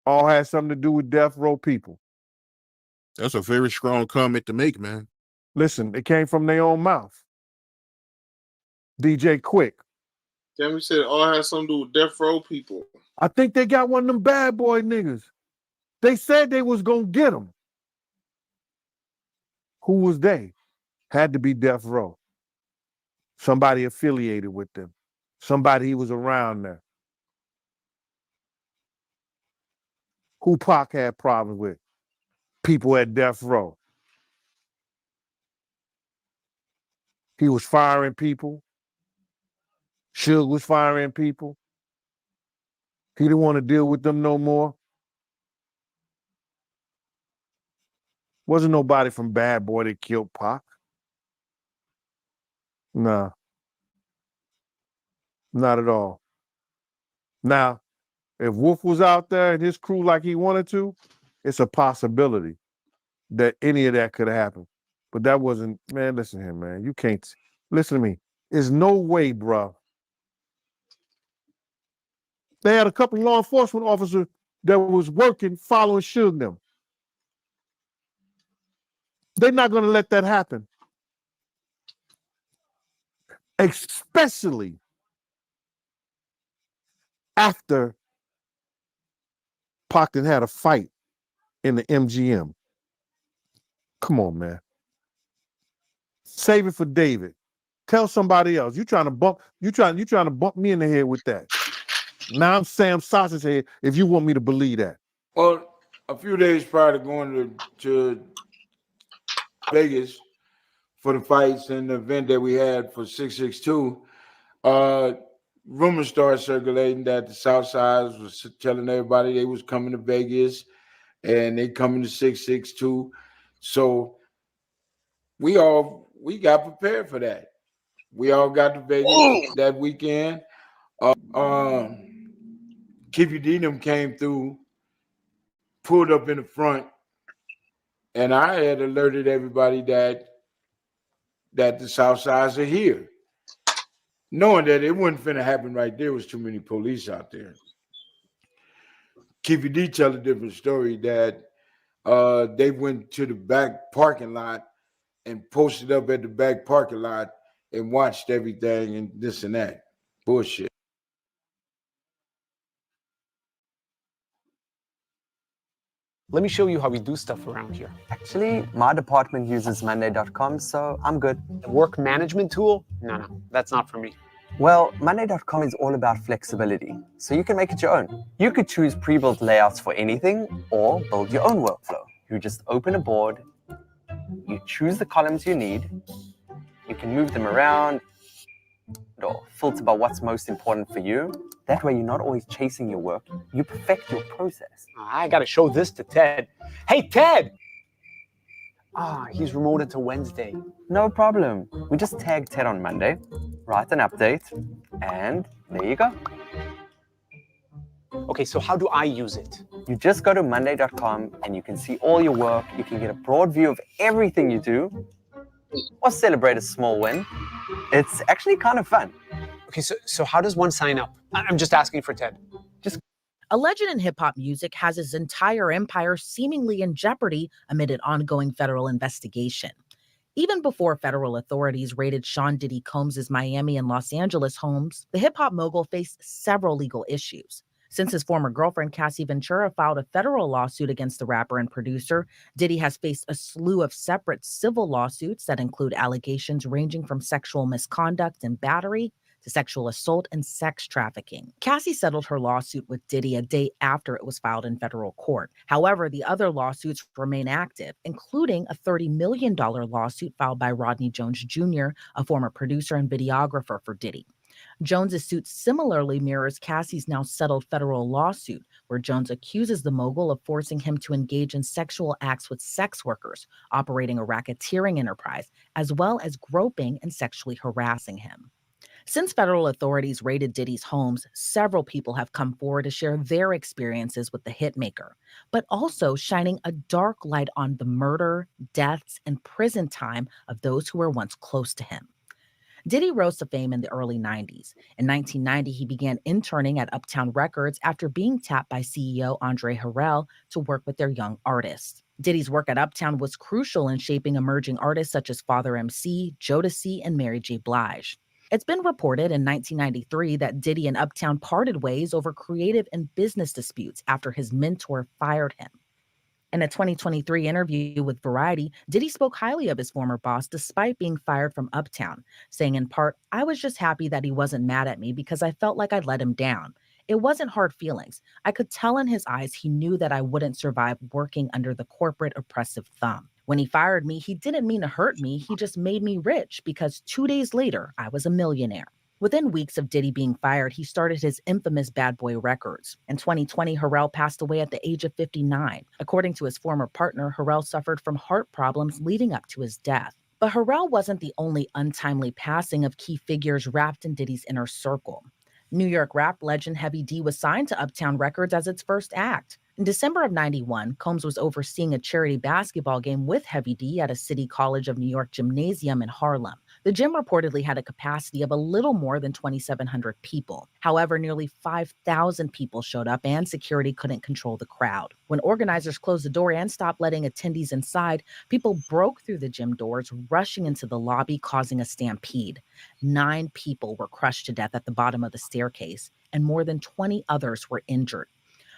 All had something to do with death row people. That's a very strong comment to make, man. Listen, it came from their own mouth. DJ Quick. Then we said it all has something to do with death row people. I think they got one of them bad boy niggas. They said they was gonna get him. Who was they? Had to be death row. Somebody affiliated with them. Somebody he was around there. Who Pac had problems with? People at death row. He was firing people. Suge was firing people. He didn't want to deal with them no more. Wasn't nobody from Bad Boy that killed Pac. Nah. Not at all. Now, if Wolf was out there and his crew like he wanted to, it's a possibility that any of that could have happened. But that wasn't, man, listen here, man. You can't, listen to me. There's no way, bro. They had a couple of law enforcement officers that was working, following Suge them. They're not going to let that happen. Especially after Pac had a fight in the MGM. Come on, man. Save it for David. Tell somebody else. You trying to bump me in the head with that. Now I'm Sam Sausage Head if you want me to believe that. Well, a few days prior to going to Vegas for the fights and the event that we had for 662, rumors started circulating that the Southside was telling everybody they was coming to Vegas and they coming to 662. So we got prepared for that. We all got to Vegas that weekend. Keefe D them came through, pulled up in the front, and I had alerted everybody that the Southsides are here, knowing that it wasn't finna happen right there. Was too many police out there. Keefe D tell a different story that they went to the back parking lot and posted up at the back parking lot and watched everything and this and that. Bullshit. Let me show you how we do stuff around here. Actually, my department uses Monday.com, so I'm good. The work management tool? No, that's not for me. Well, Monday.com is all about flexibility, so you can make it your own. You could choose pre-built layouts for anything or build your own workflow. You just open a board, you choose the columns you need, you can move them around or filter by what's most important for you. That way you're not always chasing your work, you perfect your process. I gotta show this to Ted. Hey, Ted! He's remoted to Wednesday. No problem. We just tag Ted on Monday, write an update, and there you go. Okay, so how do I use it? You just go to Monday.com and you can see all your work. You can get a broad view of everything you do or celebrate a small win. It's actually kind of fun. Okay, so how does one sign up? I'm just asking for Ted. A legend in hip-hop music has his entire empire seemingly in jeopardy amid an ongoing federal investigation. Even before federal authorities raided Sean Diddy Combs' Miami and Los Angeles homes, the hip-hop mogul faced several legal issues. Since his former girlfriend, Cassie Ventura, filed a federal lawsuit against the rapper and producer, Diddy has faced a slew of separate civil lawsuits that include allegations ranging from sexual misconduct and battery to sexual assault and sex trafficking. Cassie settled her lawsuit with Diddy a day after it was filed in federal court. However, the other lawsuits remain active, including a $30 million lawsuit filed by Rodney Jones Jr., a former producer and videographer for Diddy. Jones's suit similarly mirrors Cassie's now settled federal lawsuit, where Jones accuses the mogul of forcing him to engage in sexual acts with sex workers, operating a racketeering enterprise, as well as groping and sexually harassing him. Since federal authorities raided Diddy's homes, several people have come forward to share their experiences with the hitmaker, but also shining a dark light on the murder, deaths, and prison time of those who were once close to him. Diddy rose to fame in the early 90s. In 1990, he began interning at Uptown Records after being tapped by CEO Andre Harrell to work with their young artists. Diddy's work at Uptown was crucial in shaping emerging artists such as Father MC, Jodeci, and Mary J. Blige. It's been reported in 1993 that Diddy and Uptown parted ways over creative and business disputes after his mentor fired him. In a 2023 interview with Variety, Diddy spoke highly of his former boss despite being fired from Uptown, saying in part, "I was just happy that he wasn't mad at me because I felt like I let him down. It wasn't hard feelings. I could tell in his eyes he knew that I wouldn't survive working under the corporate oppressive thumb. When he fired me, he didn't mean to hurt me. He just made me rich because 2 days later, I was a millionaire." Within weeks of Diddy being fired, he started his infamous Bad Boy Records. In 2020, Harrell passed away at the age of 59. According to his former partner, Harrell suffered from heart problems leading up to his death. But Harrell wasn't the only untimely passing of key figures wrapped in Diddy's inner circle. New York rap legend Heavy D was signed to Uptown Records as its first act. In December of 91, Combs was overseeing a charity basketball game with Heavy D at a City College of New York gymnasium in Harlem. The gym reportedly had a capacity of a little more than 2,700 people. However, nearly 5,000 people showed up and security couldn't control the crowd. When organizers closed the door and stopped letting attendees inside, people broke through the gym doors, rushing into the lobby, causing a stampede. 9 people were crushed to death at the bottom of the staircase, and more than 20 others were injured.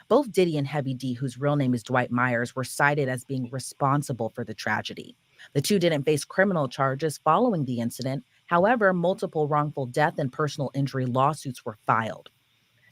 Both Diddy and Heavy D, whose real name is Dwight Myers, were cited as being responsible for the tragedy. The two didn't face criminal charges following the incident. However, multiple wrongful death and personal injury lawsuits were filed.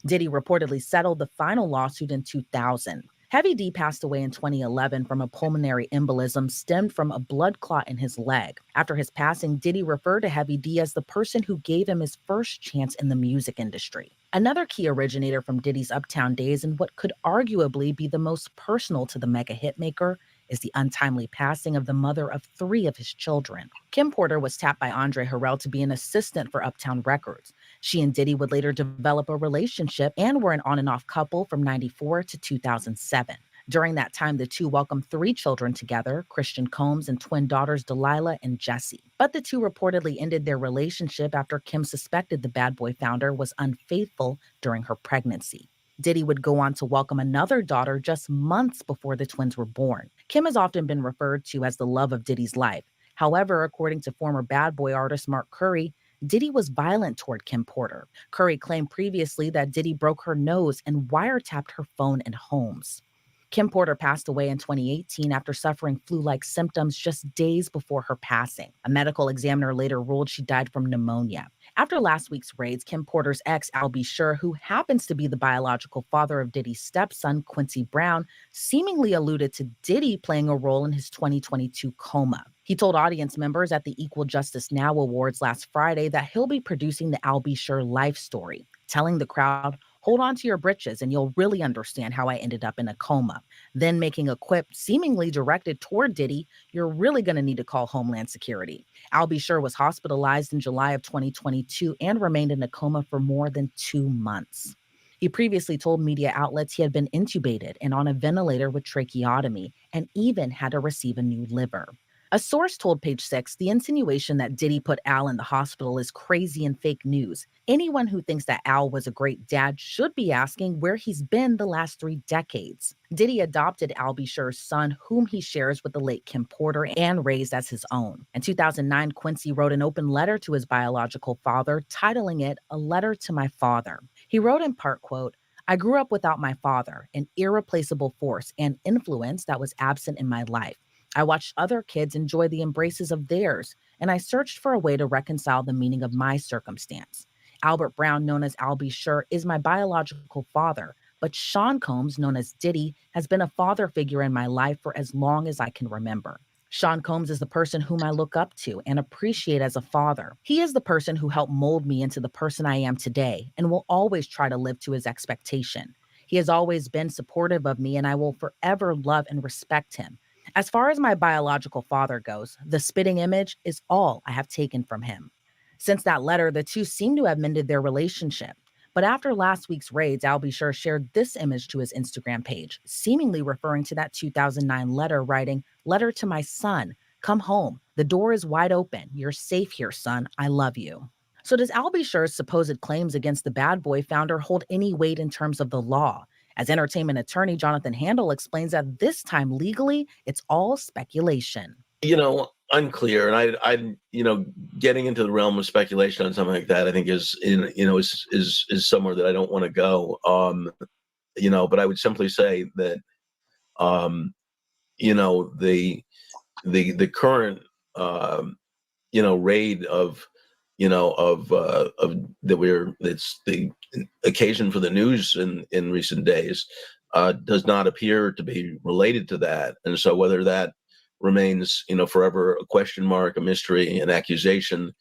Diddy reportedly settled the final lawsuit in 2000. Heavy D passed away in 2011 from a pulmonary embolism stemmed from a blood clot in his leg. After his passing, Diddy referred to Heavy D as the person who gave him his first chance in the music industry. Another key originator from Diddy's Uptown days and what could arguably be the most personal to the mega hitmaker is the untimely passing of the mother of 3 of his children. Kim Porter was tapped by Andre Harrell to be an assistant for Uptown Records. She and Diddy would later develop a relationship and were an on and off couple from 94 to 2007. During that time, the two welcomed 3 children together, Christian Combs and twin daughters Delilah and Jessie. But the two reportedly ended their relationship after Kim suspected the Bad Boy founder was unfaithful during her pregnancy. Diddy would go on to welcome another daughter just months before the twins were born. Kim has often been referred to as the love of Diddy's life. However, according to former Bad Boy artist Mark Curry, Diddy was violent toward Kim Porter. Curry claimed previously that Diddy broke her nose and wiretapped her phone and homes. Kim Porter passed away in 2018 after suffering flu-like symptoms just days before her passing. A medical examiner later ruled she died from pneumonia. After last week's raids, Kim Porter's ex, Al B. Sure, who happens to be the biological father of Diddy's stepson, Quincy Brown, seemingly alluded to Diddy playing a role in his 2022 coma. He told audience members at the Equal Justice Now Awards last Friday that he'll be producing the Al B. Sure life story, telling the crowd, "Hold on to your britches and you'll really understand how I ended up in a coma." Then making a quip seemingly directed toward Diddy, "You're really going to need to call Homeland Security." Al B. Sure was hospitalized in July of 2022 and remained in a coma for more than 2 months. He previously told media outlets he had been intubated and on a ventilator with tracheotomy and even had to receive a new liver. A source told Page 6 the insinuation that Diddy put Al in the hospital is crazy and fake news. Anyone who thinks that Al was a great dad should be asking where he's been the last 3 decades. Diddy adopted Al B. Sure's son, whom he shares with the late Kim Porter and raised as his own. In 2009, Quincy wrote an open letter to his biological father, titling it "A Letter to My Father." He wrote in part, quote, "I grew up without my father, an irreplaceable force and influence that was absent in my life. I watched other kids enjoy the embraces of theirs, and I searched for a way to reconcile the meaning of my circumstance. Albert Brown, known as Al B. Sure, is my biological father, but Sean Combs, known as Diddy, has been a father figure in my life for as long as I can remember. Sean Combs is the person whom I look up to and appreciate as a father. He is the person who helped mold me into the person I am today and will always try to live to his expectation. He has always been supportive of me, and I will forever love and respect him. As far as my biological father goes, the spitting image is all I have taken from him. Since that letter, the two seem to have mended their relationship. But after last week's raids, Al B. Sure shared this image to his Instagram page, seemingly referring to that 2009 letter, writing, "Letter to my son. Come home. The door is wide open. You're safe here, son. I love you." So does Al B. Sure's supposed claims against the Bad Boy founder hold any weight in terms of the law? As entertainment attorney Jonathan Handel explains that this time legally, it's all speculation. Unclear. And I getting into the realm of speculation on something like that, I think is somewhere that I don't want to go. But I would simply say that, the current, raid of that's the occasion for the news in recent days, does not appear to be related to that. And so whether that remains, forever a question mark, a mystery, an accusation,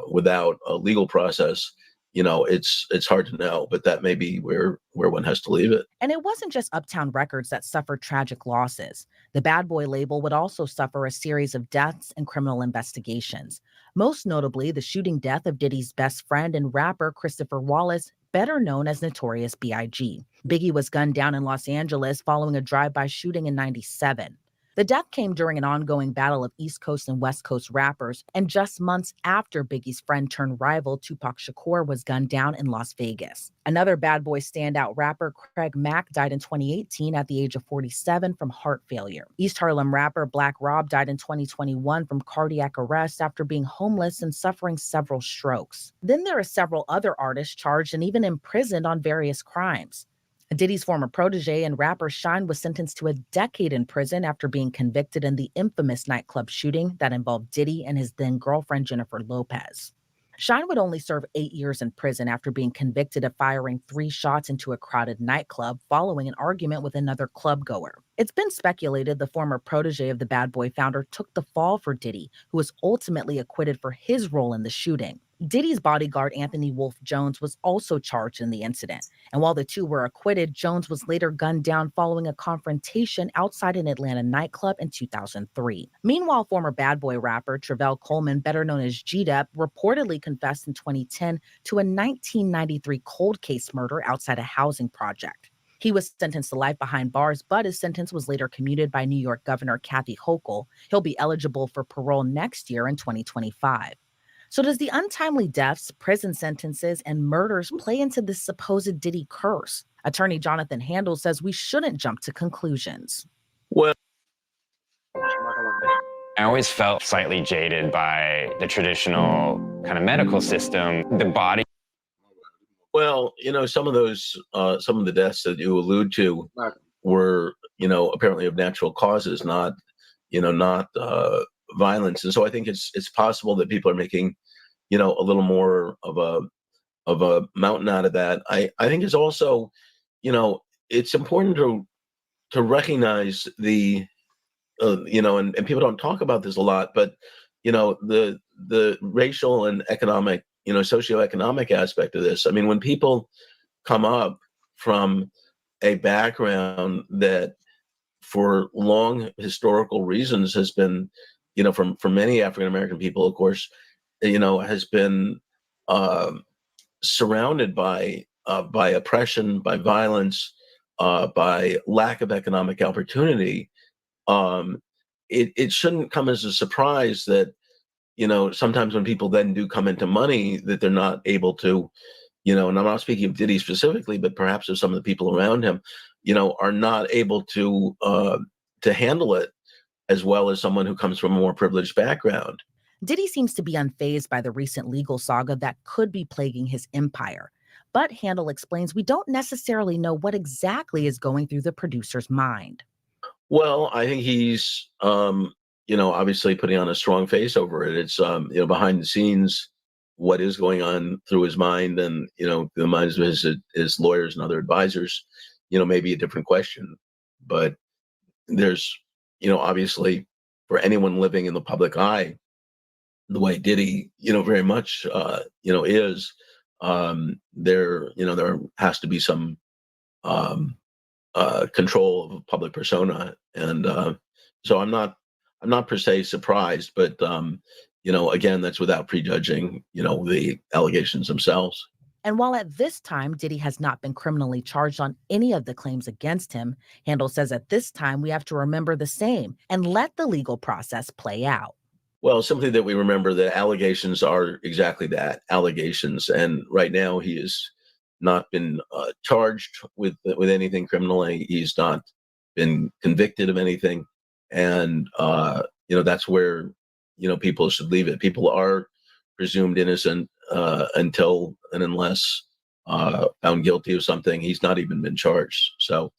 without a legal process, it's hard to know, but that may be where one has to leave it. And it wasn't just Uptown Records that suffered tragic losses. The Bad Boy label would also suffer a series of deaths and criminal investigations. Most notably, the shooting death of Diddy's best friend and rapper Christopher Wallace, better known as Notorious B.I.G. Biggie was gunned down in Los Angeles following a drive-by shooting in '97. The death came during an ongoing battle of East Coast and West Coast rappers, and just months after Biggie's friend turned rival Tupac Shakur was gunned down in Las Vegas. Another Bad Boy standout rapper, Craig Mack, died in 2018 at the age of 47 from heart failure. East Harlem rapper Black Rob died in 2021 from cardiac arrest after being homeless and suffering several strokes. Then there are several other artists charged and even imprisoned on various crimes. Diddy's former protege and rapper Shine was sentenced to a decade in prison after being convicted in the infamous nightclub shooting that involved Diddy and his then-girlfriend Jennifer Lopez. Shine would only serve 8 years in prison after being convicted of firing 3 shots into a crowded nightclub following an argument with another club goer. It's been speculated the former protege of the Bad Boy founder took the fall for Diddy, who was ultimately acquitted for his role in the shooting. Diddy's bodyguard, Anthony Wolf Jones, was also charged in the incident. And while the two were acquitted, Jones was later gunned down following a confrontation outside an Atlanta nightclub in 2003. Meanwhile, former Bad Boy rapper Travell Coleman, better known as G-Dep, reportedly confessed in 2010 to a 1993 cold case murder outside a housing project. He was sentenced to life behind bars, but his sentence was later commuted by New York Governor Kathy Hochul. He'll be eligible for parole next year in 2025. So does the untimely deaths, prison sentences, and murders play into this supposed Diddy curse? Attorney Jonathan Handel says we shouldn't jump to conclusions. Well, I always felt slightly jaded by the traditional kind of medical system. The body. Well, some of the deaths that you allude to were, apparently of natural causes, not violence. And so I think it's possible that people are making, a little more of a mountain out of that. I think it's also, it's important to recognize the, and people don't talk about this a lot, but, the racial and economic, socioeconomic aspect of this. I mean, when people come up from a background that for long historical reasons has been, for many African-American people, of course, has been surrounded by oppression, by violence, by lack of economic opportunity. It shouldn't come as a surprise that, sometimes when people then do come into money, that they're not able to, and I'm not speaking of Diddy specifically, but perhaps of some of the people around him, are not able to handle it as well as someone who comes from a more privileged background. Diddy seems to be unfazed by the recent legal saga that could be plaguing his empire. But Handel explains we don't necessarily know what exactly is going through the producer's mind. Well, I think he's, obviously putting on a strong face over it. It's, behind the scenes, what is going on through his mind and, the minds of his lawyers and other advisors, may be a different question. But there's, obviously for anyone living in the public eye, the way Diddy, very much, is, there has to be some control of a public persona. And so I'm not per se surprised, but, again, that's without prejudging, the allegations themselves. And while at this time, Diddy has not been criminally charged on any of the claims against him, Handel says at this time, we have to remember the same and let the legal process play out. Well, simply that we remember the allegations are exactly that, allegations. And right now he has not been charged with anything criminally. He's not been convicted of anything. And, that's where, people should leave it. People are presumed innocent until and unless found guilty of something. He's not even been charged. So,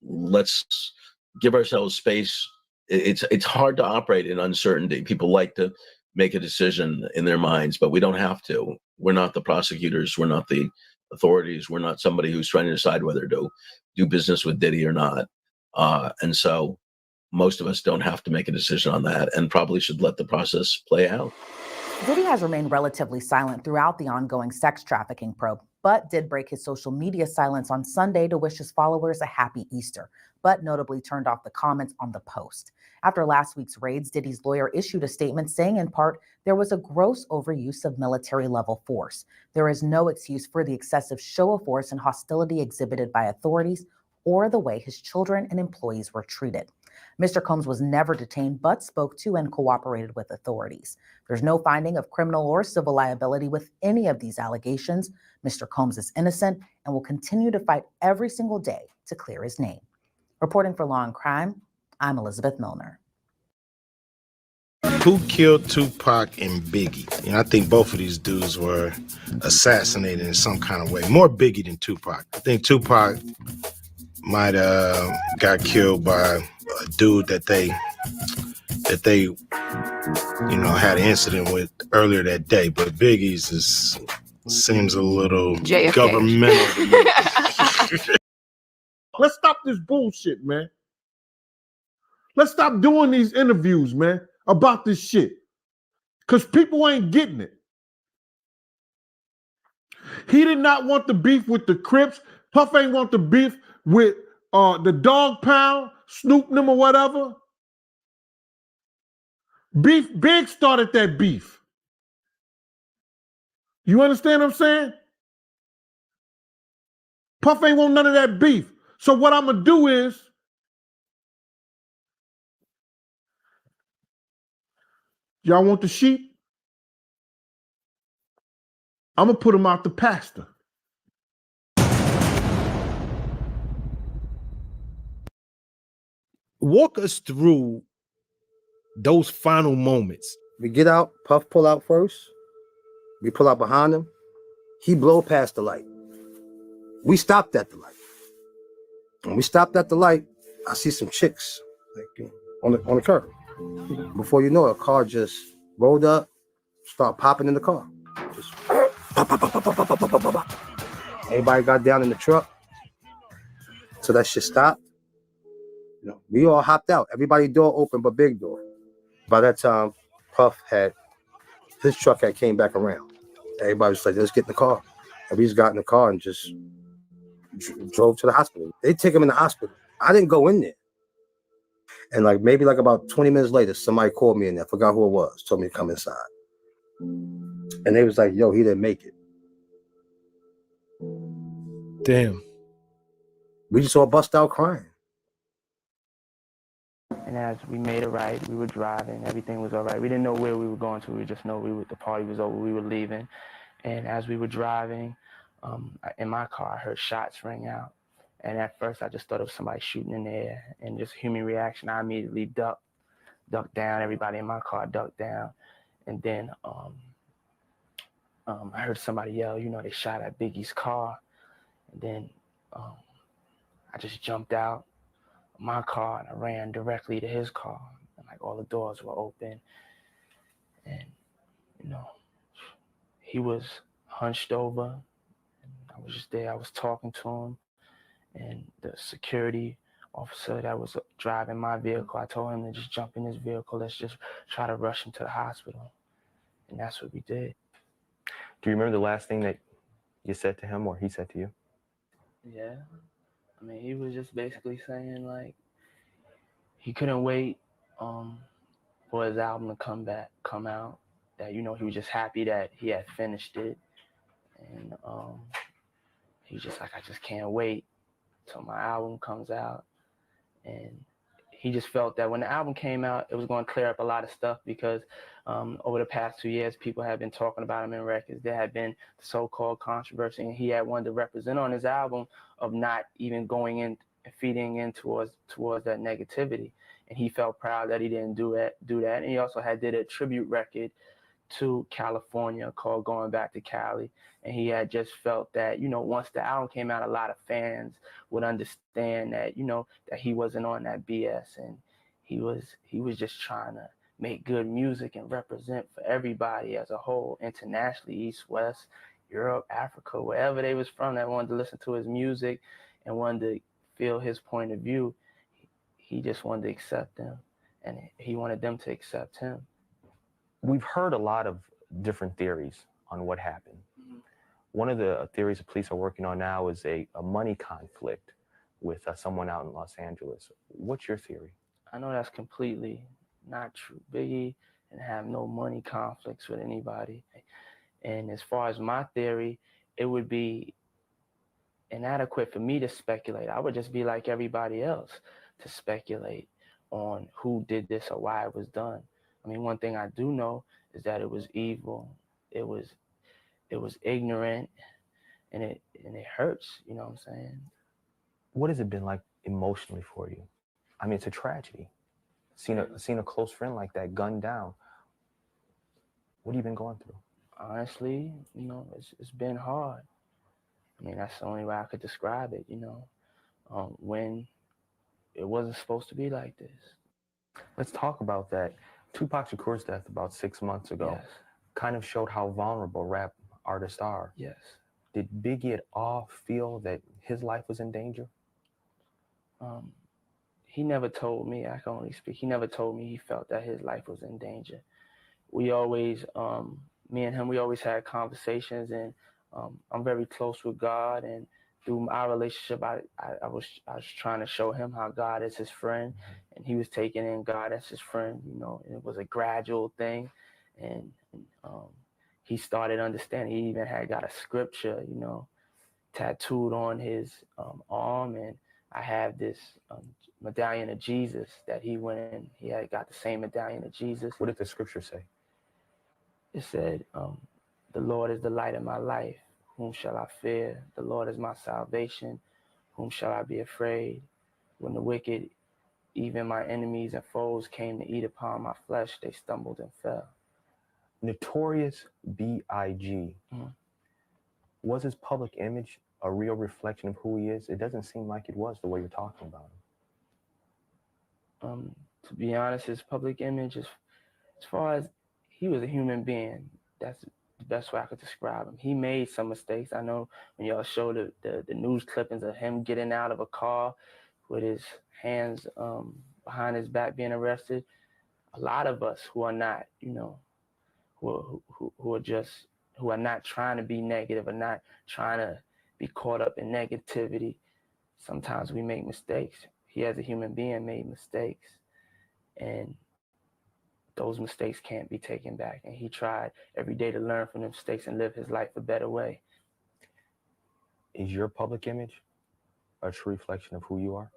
let's give ourselves space. It's hard to operate in uncertainty. People like to make a decision in their minds, but we don't have to. We're not the prosecutors. We're not the authorities. We're not somebody who's trying to decide whether to do business with Diddy or not. And so most of us don't have to make a decision on that and probably should let the process play out. Diddy has remained relatively silent throughout the ongoing sex trafficking probe, but did break his social media silence on Sunday to wish his followers a happy Easter, but notably turned off the comments on the post. After last week's raids, Diddy's lawyer issued a statement saying, in part, there was a gross overuse of military-level force. There is no excuse for the excessive show of force and hostility exhibited by authorities or the way his children and employees were treated. Mr. Combs was never detained, but spoke to and cooperated with authorities. There's no finding of criminal or civil liability with any of these allegations. Mr. Combs is innocent and will continue to fight every single day to clear his name. Reporting for Law and Crime, I'm Elizabeth Milner. Who killed Tupac and Biggie? I think both of these dudes were assassinated in some kind of way. More Biggie than Tupac. I think Tupac might have got killed by a dude that they had an incident with earlier that day. But Biggie's seems a little JFK. Governmental to me. Let's stop this bullshit, man. Let's stop doing these interviews, man, about this shit. Because people ain't getting it. He did not want the beef with the Crips. Puff ain't want the beef with the Dog Pound, Snoop them or whatever. Big started that beef. You understand what I'm saying? Puff ain't want none of that beef. So what I'm gonna do is y'all want the sheep? I'm gonna put them out the pasture. Walk us through those final moments. We get out, Puff pull out first. We pull out behind him. He blow past the light. We stopped at the light. When we stopped at the light, I see some chicks on the curb. Before you know it, a car just rolled up, start popping in the car. Just pop, pop, pop, pop, pop, pop, pop, pop, pop. Everybody got down in the truck. So that shit stopped. We all hopped out. Everybody door open but Big door. By that time, Puff his truck had came back around. Everybody was like, let's get in the car. And we just got in the car and just drove to the hospital. They take him in the hospital. I didn't go in there. And maybe about 20 minutes later, somebody called me in there. I forgot who it was. Told me to come inside. And they was like, yo, he didn't make it. Damn. We just all bust out crying. And as we made it right, we were driving. Everything was all right. We didn't know where we were going to. We just know the party was over. We were leaving. And as we were driving, in my car, I heard shots ring out. And at first, I just thought it was somebody shooting in the air. And just human reaction, I immediately ducked down. Everybody in my car ducked down. And then I heard somebody yell, they shot at Biggie's car. And then I just jumped out my car and I ran directly to his car. And all the doors were open. And, he was hunched over. I was just there. I was talking to him, and the security officer that was driving my vehicle, I told him to just jump in his vehicle. Let's just try to rush him to the hospital. And that's what we did. Do you remember the last thing that you said to him or he said to you? Yeah. I mean, he was just basically saying, like, he couldn't wait for his album to come out. That, you know, he was just happy that he had finished it. And he was just like, I just can't wait till my album comes out. And he just felt that when the album came out, it was going to clear up a lot of stuff because over the past 2 years, people had been talking about him in records. There had been the so-called controversy, and he had wanted to represent on his album of not even going in and feeding in towards that negativity. And he felt proud that he didn't do that. And he also did a tribute record to California called Going Back to Cali. And he had just felt that, you know, once the album came out, a lot of fans would understand that, you know, that he wasn't on that BS, and he was just trying to make good music and represent for everybody as a whole, internationally, East, West, Europe, Africa, wherever they was from that wanted to listen to his music and wanted to feel his point of view. He just wanted to accept them, and he wanted them to accept him. We've heard a lot of different theories on what happened. Mm-hmm. One of the theories the police are working on now is a money conflict with someone out in Los Angeles. What's your theory? I know that's completely not true. Biggie didn't have no money conflicts with anybody. And as far as my theory, it would be inadequate for me to speculate. I would just be like everybody else to speculate on who did this or why it was done. I mean, one thing I do know is that it was evil. It was ignorant, and it hurts. You know what I'm saying? What has it been like emotionally for you? I mean, it's a tragedy. Seeing a close friend like that gunned down. What have you been going through? Honestly, you know, it's been hard. I mean, that's the only way I could describe it. You know, when it wasn't supposed to be like this. Let's talk about that. Tupac Shakur's death about 6 months ago kind of showed how vulnerable rap artists are. Yes. Did Biggie at all feel that his life was in danger? He never told me, I can only speak, he never told me he felt that his life was in danger. We always, me and him, we always had conversations, and I'm very close with God, and through our relationship, I was trying to show him how God is his friend, and he was taking in God as his friend, you know, and it was a gradual thing, and he started understanding. He even had got a scripture, you know, tattooed on his arm, and I have this medallion of Jesus that he went in. He had got the same medallion of Jesus. What did the scripture say? It said, the Lord is the light of my life. Whom shall I fear? The Lord is my salvation. Whom shall I be afraid? When the wicked, even my enemies and foes, came to eat upon my flesh, they stumbled and fell. Notorious B.I.G. Was his public image a real reflection of who he is? It doesn't seem like it was the way you're talking about him. To be honest, his public image, as far as he was a human being, that's the best way I could describe him. He made some mistakes. I know when y'all show the news clippings of him getting out of a car with his hands behind his back being arrested, a lot of us who are not, you know, who are not trying to be negative or not trying to be caught up in negativity, sometimes we make mistakes. He, as a human being, made mistakes, and those mistakes can't be taken back. And he tried every day to learn from the mistakes and live his life a better way. Is your public image a true reflection of who you are?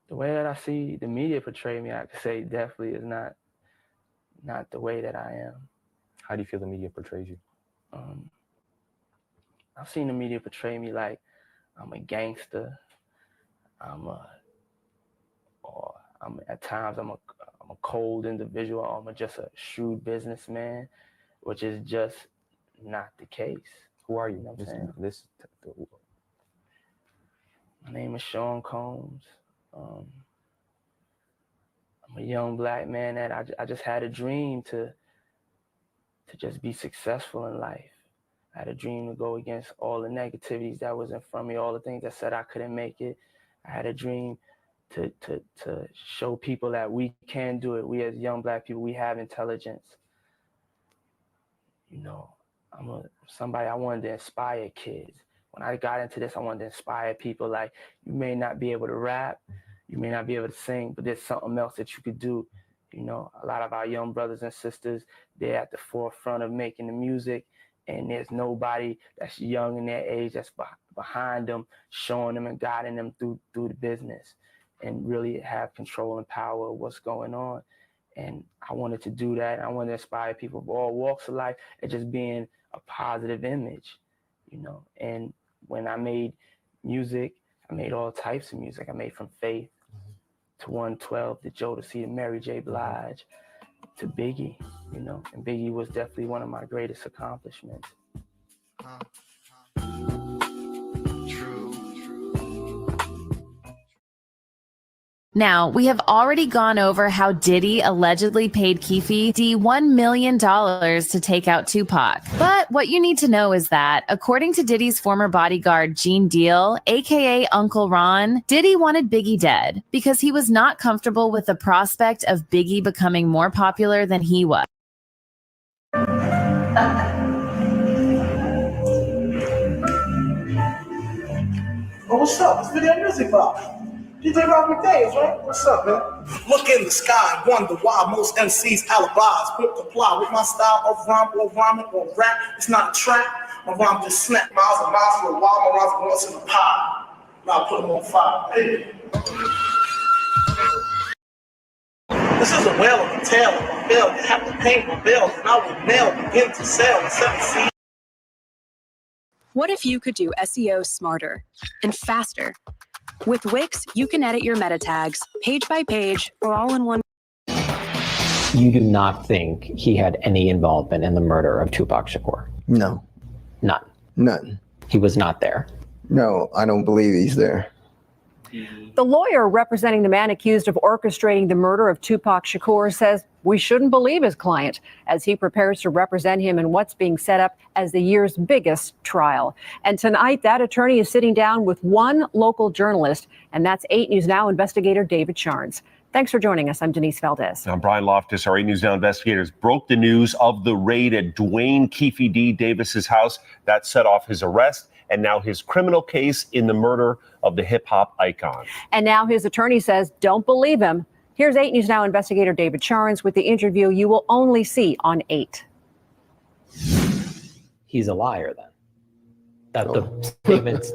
The way that I see the media portray me, I could say definitely is not the way that I am. How do you feel the media portrays you? I've seen the media portray me like I'm a gangster. At times I'm a cold individual. I'm just a shrewd businessman, which is just not the case. Who are you? You know what I'm saying? My name is Sean Combs. I'm a young black man that I just had a dream to to just be successful in life. I had a dream to go against all the negativities that was in front of me, all the things that said I couldn't make it. I had a dream to show people that we can do it. We as young Black people, we have intelligence. You know, I wanted to inspire kids. When I got into this, I wanted to inspire people. Like, you may not be able to rap, you may not be able to sing, but there's something else that you could do. You know, a lot of our young brothers and sisters, they're at the forefront of making the music, and there's nobody that's young in their age that's behind them, showing them and guiding them through the business, and really have control and power of what's going on. And I wanted to do that. I wanted to inspire people of all walks of life and just being a positive image, you know. And when I made music, I made all types of music. I made from Faith to 112 to Jodeci to Mary J. Blige to Biggie, you know. And Biggie was definitely one of my greatest accomplishments. Now, we have already gone over how Diddy allegedly paid Keefe D $1 million to take out Tupac. But what you need to know is that, according to Diddy's former bodyguard, Gene Deal, aka Uncle Ron, Diddy wanted Biggie dead because he was not comfortable with the prospect of Biggie becoming more popular than he was. Oh, what's up? It's Video Music Box. DJ Robert Days, right? What's up, man? Look in the sky and wonder why most MCs alibis won't comply with my style of rhyme or rhyming or rap. It's not a trap. My rhyme just snap miles and miles for a while. My rhymes once in a pie. Now I put them on fire. Hey. This is a whale of a tale of a bill. You have to paint my bill, and I will nail begin to sell in 7 What if you could do SEO smarter and faster? With Wix, you can edit your meta tags, page by page, or all in one. You do not think he had any involvement in the murder of Tupac Shakur? No. None? None. He was not there? No, I don't believe he's there. The lawyer representing the man accused of orchestrating the murder of Tupac Shakur says we shouldn't believe his client as he prepares to represent him in what's being set up as the year's biggest trial. And tonight, that attorney is sitting down with one local journalist, and that's 8 News Now investigator David Charnes. Thanks for joining us. I'm Denise Valdez. I'm Brian Loftus. Our 8 News Now investigators broke the news of the raid at Dwayne Keefe D. Davis's house. That set off his arrest and now his criminal case in the murder of the hip-hop icon. And now his attorney says don't believe him. Here's 8 News Now investigator David Charnes with the interview you will only see on 8. He's a liar then. That the statements.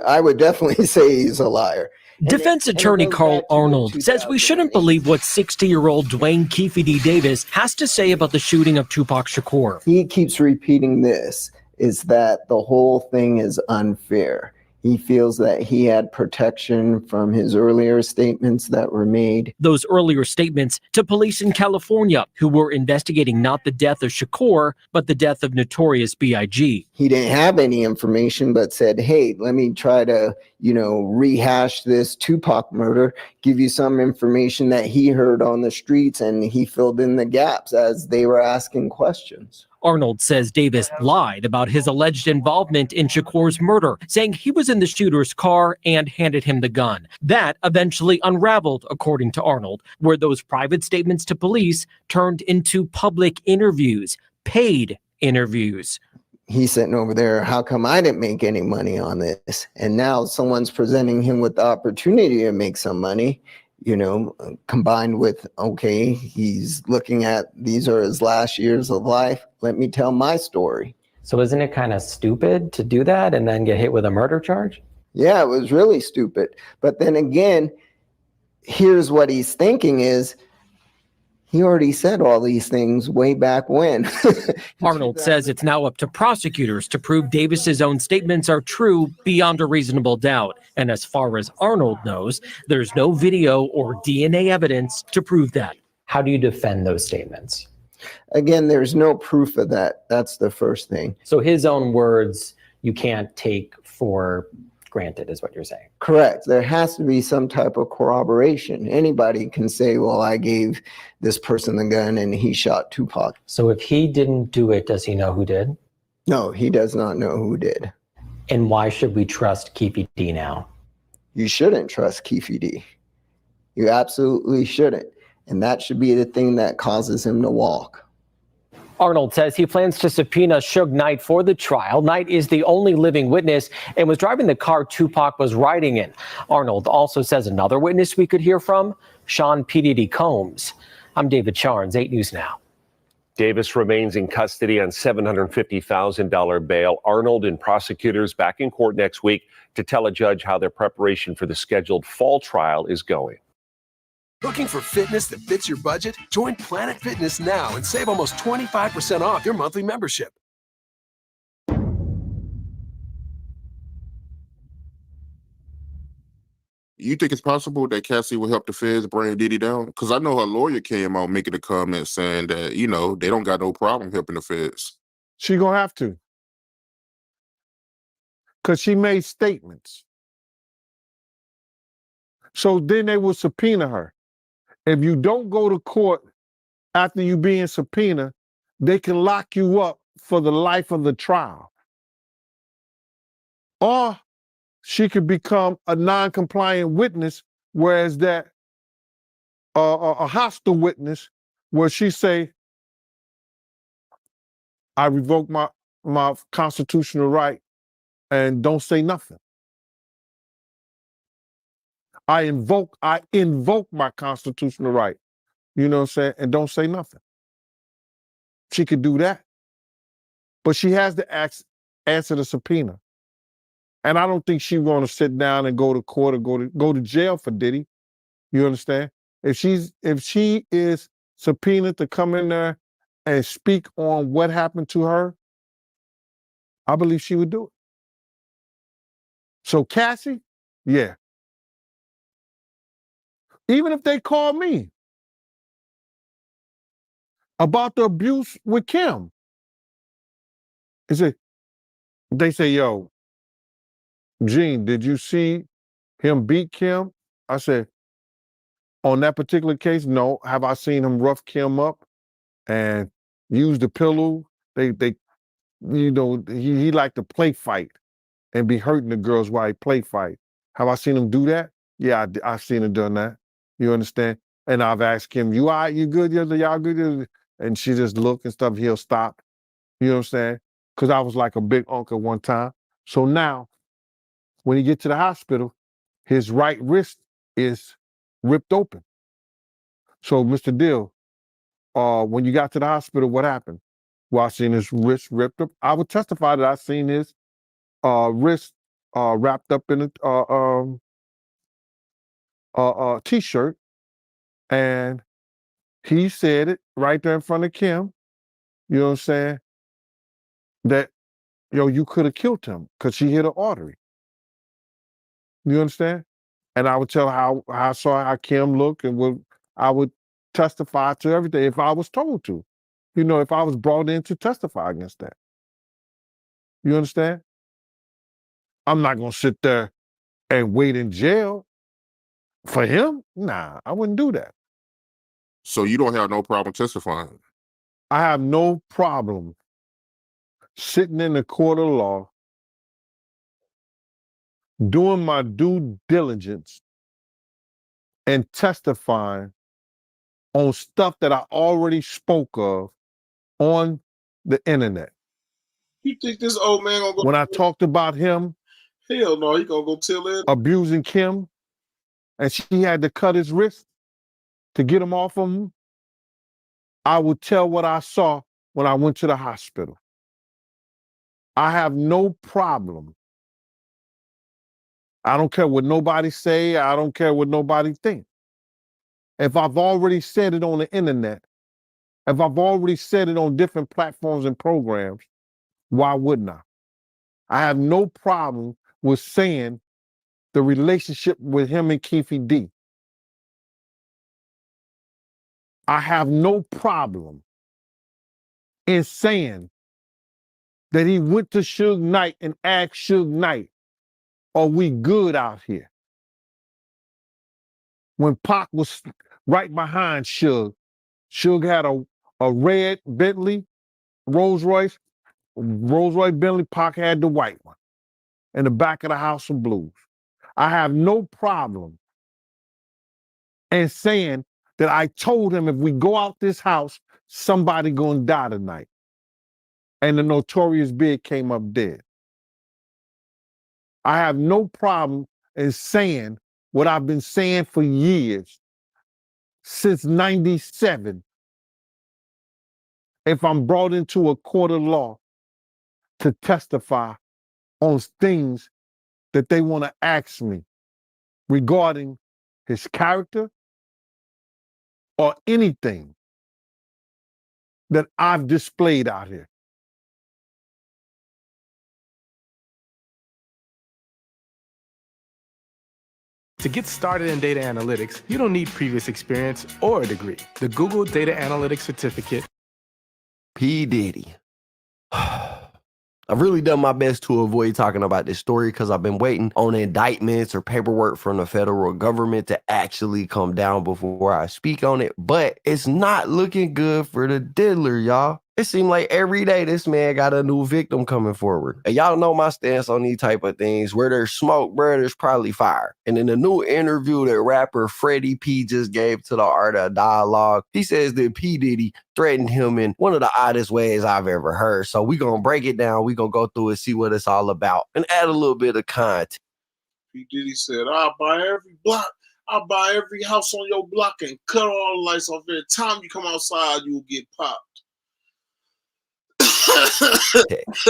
I would definitely say he's a liar. Defense attorney Carl Arnold says we shouldn't believe what 60-year-old Dwayne Keefe D. Davis has to say about the shooting of Tupac Shakur. He keeps repeating this, is that the whole thing is unfair. He feels that he had protection from his earlier statements that were made. Those earlier statements to police in California who were investigating not the death of Shakur, but the death of Notorious B.I.G. He didn't have any information, but said, hey, let me try to, rehash this Tupac murder, give you some information that he heard on the streets, and he filled in the gaps as they were asking questions. Arnold says Davis lied about his alleged involvement in Shakur's murder, saying he was in the shooter's car and handed him the gun. That eventually unraveled, according to Arnold, where those private statements to police turned into public interviews, paid interviews. He's sitting over there, how come I didn't make any money on this? And now someone's presenting him with the opportunity to make some money. Combined with, okay, he's looking at these are his last years of life. Let me tell my story. So isn't it kind of stupid to do that and then get hit with a murder charge? Yeah, it was really stupid. But then again, here's what he's thinking is, he already said all these things way back when. Arnold says it's now up to prosecutors to prove Davis's own statements are true beyond a reasonable doubt. And as far as Arnold knows, there's no video or DNA evidence to prove that. How do you defend those statements? Again, there's no proof of that. That's the first thing. So his own words, you can't take for granted, is what you're saying. Correct. There has to be some type of corroboration. Anybody can say, well, I gave this person the gun and he shot Tupac. So if he didn't do it, does he know who did? No, he does not know who did. And why should we trust Keefe D now? You shouldn't trust Keefe D. You absolutely shouldn't. And that should be the thing that causes him to walk. Arnold says he plans to subpoena Suge Knight for the trial. Knight is the only living witness and was driving the car Tupac was riding in. Arnold also says another witness we could hear from, Sean P. Diddy Combs. I'm David Charnes, 8 News Now. Davis remains in custody on $750,000 bail. Arnold and prosecutors back in court next week to tell a judge how their preparation for the scheduled fall trial is going. Looking for fitness that fits your budget? Join Planet Fitness now and save almost 25% off your monthly membership. You think it's possible that Cassie will help the feds bring Diddy down? Because I know her lawyer came out making a comment saying that, you know, they don't got no problem helping the feds. She gonna have to. Because she made statements. So then they will subpoena her. If you don't go to court after you being subpoenaed, they can lock you up for the life of the trial. Or she could become a non-compliant witness, whereas that a hostile witness, where she say, I revoke my constitutional right and don't say nothing. I invoke my constitutional right, you know what I'm saying, and don't say nothing. She could do that. But she has to answer the subpoena. And I don't think she's going to sit down and go to court or go to jail for Diddy. You understand? If she is subpoenaed to come in there and speak on what happened to her, I believe she would do it. So Cassie, yeah. Even if they call me about the abuse with Kim, they say, yo, Gene, did you see him beat Kim? I said, on that particular case, no. Have I seen him rough Kim up and use the pillow? They you know, he liked to play fight and be hurting the girls while he play fight. Have I seen him do that? Yeah, I've seen him done that. You understand? And I've asked him, you all right, you good? Y'all good? And she just look and stuff, he'll stop. You know what I'm saying? Because I was like a big uncle one time. So now, when he get to the hospital, his right wrist is ripped open. So, Mr. Dill, when you got to the hospital, what happened? Well, I seen his wrist ripped up. I would testify that I seen his wrist wrapped up in a t-shirt, and he said it right there in front of Kim. You know what I'm saying? That, yo, you could have killed him because she hit an artery. You understand? And I would tell how I saw how Kim looked, and I would testify to everything if I was told to. You know, if I was brought in to testify against that. You understand? I'm not gonna sit there and wait in jail for him. Nah, I wouldn't do that. So you don't have no problem testifying? I have no problem sitting in the court of law, doing my due diligence and testifying on stuff that I already spoke of on the internet. You think this old man gonna go? When I talked about him, hell no, he gonna go tell it. Abusing Kim, and she had to cut his wrist to get him off of him, I would tell what I saw when I went to the hospital. I have no problem. I don't care what nobody say. I don't care what nobody think. If I've already said it on the internet, if I've already said it on different platforms and programs, why wouldn't I? I have no problem with saying the relationship with him and Keefe D. I have no problem in saying that he went to Suge Knight and asked Suge Knight, Are we good out here? When Pac was right behind Suge, Suge had a red Bentley, Rolls Royce Bentley. Pac had the white one in the back of the House of Blues. I have no problem in saying that I told him if we go out this house, somebody gonna die tonight. And the Notorious Big came up dead. I have no problem in saying what I've been saying for years, since 97. If I'm brought into a court of law to testify on things that they want to ask me regarding his character or anything that I've displayed out here. To get started in data analytics, you don't need previous experience or a degree. The Google Data Analytics Certificate. P. Diddy. I've really done my best to avoid talking about this story because I've been waiting on indictments or paperwork from the federal government to actually come down before I speak on it. But it's not looking good for the diddler, y'all. It seems like every day this man got a new victim coming forward. And y'all know my stance on these type of things. Where there's smoke, bro, there's probably fire. And in the new interview that rapper Freddie P just gave to the Art of Dialogue, he says that P. Diddy threatened him in one of the oddest ways I've ever heard. So we gonna break it down. We gonna go through it, see what it's all about, and add a little bit of content. P. Diddy said, I'll buy every block. I'll buy every house on your block and cut all the lights off. Every time you come outside, you'll get popped.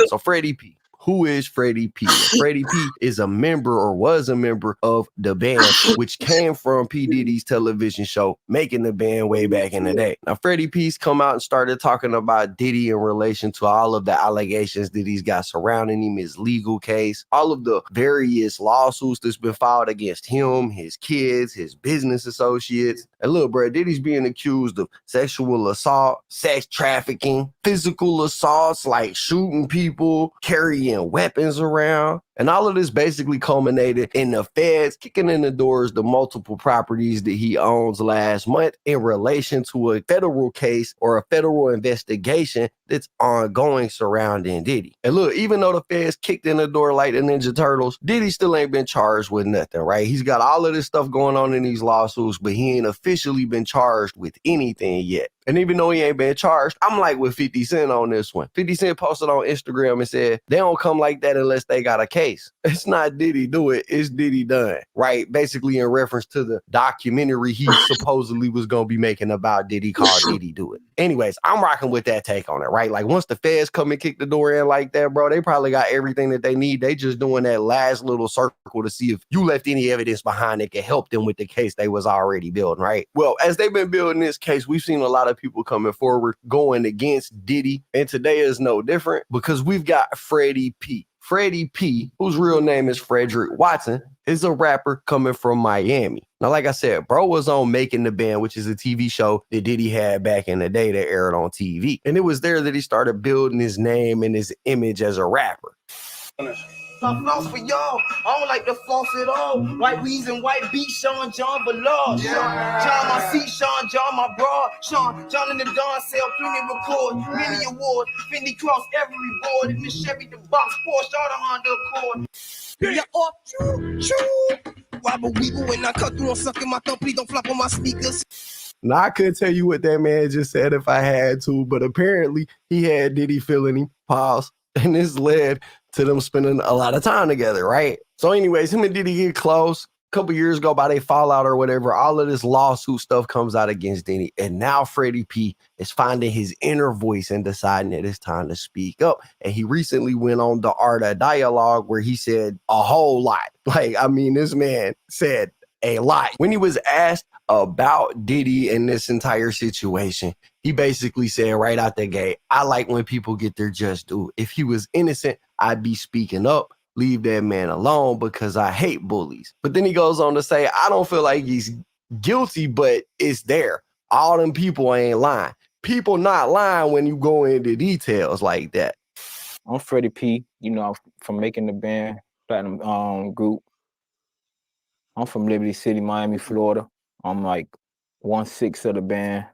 So Freddie P. Who is Freddie P? Freddie P is a member or was a member of the band, which came from P. Diddy's television show, Making the Band, way back in the day. Now, Freddie P's come out and started talking about Diddy in relation to all of the allegations that he's got surrounding him, his legal case, all of the various lawsuits that's been filed against him, his kids, his business associates. And look, bro, Diddy's being accused of sexual assault, sex trafficking, physical assaults like shooting people, carrying weapons around. And all of this basically culminated in the feds kicking in the doors the multiple properties that he owns last month in relation to a federal case or a federal investigation that's ongoing surrounding Diddy. And look, even though the feds kicked in the door like the Ninja Turtles, Diddy still ain't been charged with nothing, right? He's got all of this stuff going on in these lawsuits, but he ain't officially been charged with anything yet. And even though he ain't been charged, I'm like with 50 Cent on this one. 50 Cent posted on Instagram and said, they don't come like that unless they got a case. It's not Diddy do it, it's Diddy done, right? Basically in reference to the documentary he supposedly was going to be making about Diddy called Diddy Do It. Anyways, I'm rocking with that take on it, right? Like once the feds come and kick the door in like that, bro, they probably got everything that they need. They just doing that last little circle to see if you left any evidence behind that could help them with the case they was already building, right? Well, as they've been building this case, we've seen a lot of people coming forward going against Diddy. And today is no different because we've got Freddie P. Freddie P, whose real name is Frederick Watson, is a rapper coming from Miami. Now, like I said, bro was on Making the Band, which is a TV show that Diddy had back in the day that aired on TV. And it was there that he started building his name and his image as a rapper. I floss for y'all. I don't like to floss at all. White Weez and white beat, Sean John below. John my seat, Sean John my broad. Sean John in the dawn sell, plenty record, many awards. Fendi cross every board. In the Chevy, the box, Porsche, or the Honda Accord. Yeah, off, choo. Wobble weeble when I cut through, I'm sucking my thumb. Please don't flop on my sneakers. Now, I couldn't tell you what that man just said if I had to, but apparently he had Diddy feeling him, pause, and this led to them spending a lot of time together, right? So anyways, him and Diddy get close. A couple years go by, they fall out or whatever. All of this lawsuit stuff comes out against Diddy. And now Freddie P is finding his inner voice and deciding that it's time to speak up. And he recently went on the Art of Dialogue where he said a whole lot. Like, I mean, this man said a lot. When he was asked about Diddy and this entire situation, he basically said right out the gate, I like when people get their just due. If he was innocent, I'd be speaking up. Leave that man alone because I hate bullies. But then he goes on to say, I don't feel like he's guilty, but it's there. All them people ain't lying. People not lying when you go into details like that. I'm Freddie P, you know, from Making the Band. Platinum group. I'm from Liberty City, Miami, Florida. I'm like 1/6 of the band.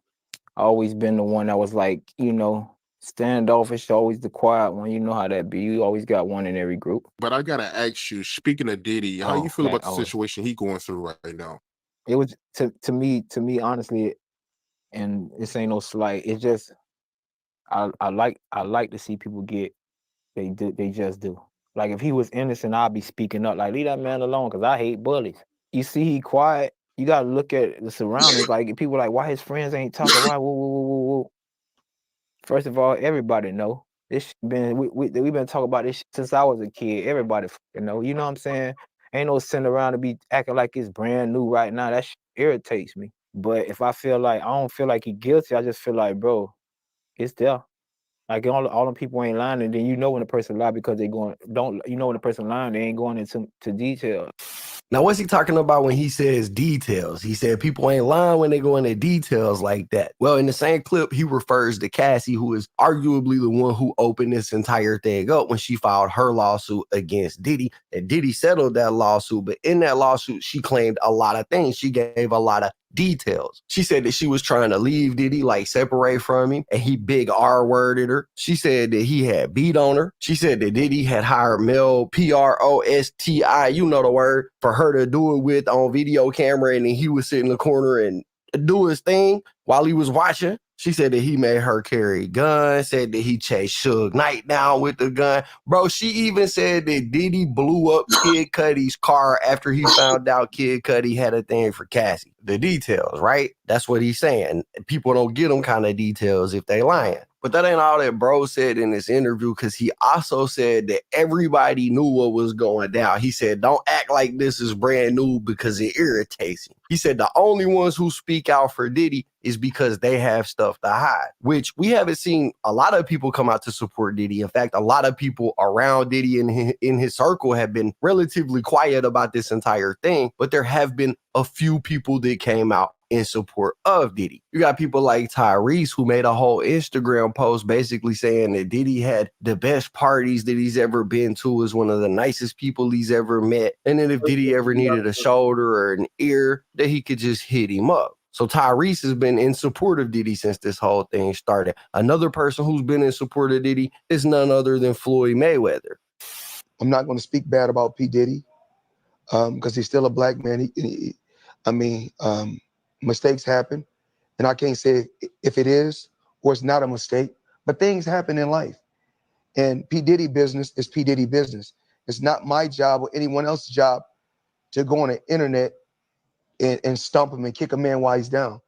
I always been the one that was like, you know, standoffish, always the quiet one. You know how that be. You always got one in every group. But I gotta ask you, speaking of Diddy, how you feel about the situation he going through right now? It was to me, honestly, and this ain't no slight. It's just I like to see people get they just do. Like if he was innocent, I'd be speaking up. Like leave that man alone, cause I hate bullies. You see, he quiet. You gotta look at the surroundings. Like people like why his friends ain't talking. Why? Woo. First of all, everybody know this been we've been talking about this since I was a kid. Everybody know. You know what I'm saying? Ain't no sitting around to be acting like it's brand new right now. That irritates me. But if I feel like I don't feel like he guilty, I just feel like, bro, it's there. Like all them people ain't lying, and then you know when a person lie because they when a person lying, they ain't going into detail. Now, what's he talking about when he says details? He said people ain't lying when they go into details like that. Well, in the same clip, he refers to Cassie, who is arguably the one who opened this entire thing up when she filed her lawsuit against Diddy. And Diddy settled that lawsuit, but in that lawsuit, she claimed a lot of things. She gave a lot of details. She said that she was trying to leave Diddy, like separate from him, and he big R-worded her. She said that he had beat on her. She said that Diddy had hired Mel, P-R-O-S-T-I, you know the word, for her to do it with on video camera, and then he would sit in the corner and do his thing while he was watching. She said that he made her carry guns, said that he chased Suge Knight down with the gun. Bro, she even said that Diddy blew up Kid Cudi's car after he found out Kid Cudi had a thing for Cassie. The details, right? That's what he's saying. People don't get them kind of details if they lying. But that ain't all that bro said in this interview, because he also said that everybody knew what was going down. He said, don't act like this is brand new because it irritates him. He said the only ones who speak out for Diddy is because they have stuff to hide, which we haven't seen a lot of people come out to support Diddy. In fact, a lot of people around Diddy in his circle have been relatively quiet about this entire thing, but there have been a few people that came out in support of Diddy. You got people like Tyrese, who made a whole Instagram post basically saying that Diddy had the best parties that he's ever been to, is one of the nicest people he's ever met. And then if Diddy ever needed a shoulder or an ear, that he could just hit him up. So Tyrese has been in support of Diddy since this whole thing started. Another person who's been in support of Diddy is none other than Floyd Mayweather. I'm not going to speak bad about P. Diddy because he's still a black man. Mistakes happen, and I can't say if it is or it's not a mistake, but things happen in life. And P. Diddy business is P. Diddy business. It's not my job or anyone else's job to go on the internet and stump him and kick a man while he's down.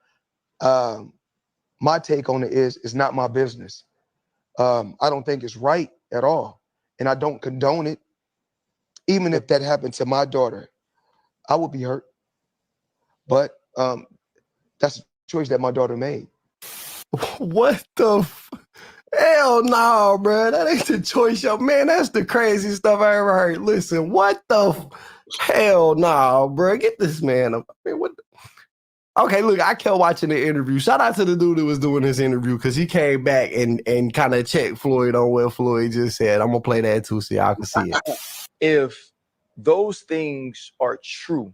My take on it is it's not my business. I don't think it's right at all, and I don't condone it. Even if that happened to my daughter, I would be hurt. But that's a choice that my daughter made. What the hell no, bro. That ain't the choice, yo. Man, that's the craziest stuff I ever heard. Listen, what the hell no, bro. Get this man up. I mean, what the... Okay, look, I kept watching the interview. Shout out to the dude that was doing this interview, because he came back and kind of checked Floyd on what Floyd just said. I'm going to play that too so y'all can see it. If those things are true,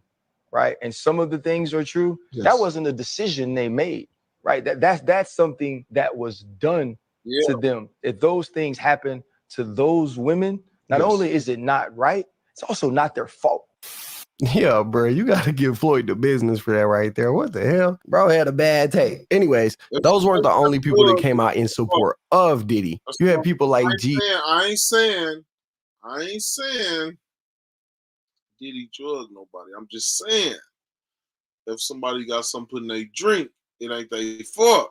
right, and some of the things are true, yes, that wasn't a decision they made, right? That's something that was done to them. If those things happen to those women, not only is it not right, it's also not their fault. Yeah, bro, you got to give Floyd the business for that right there. What the hell? Bro had a bad take. Anyways, those weren't the only people that came out in support of Diddy. You had people like I ain't saying Diddy drug nobody. I'm just saying, if somebody got something put in their drink, it ain't their fault.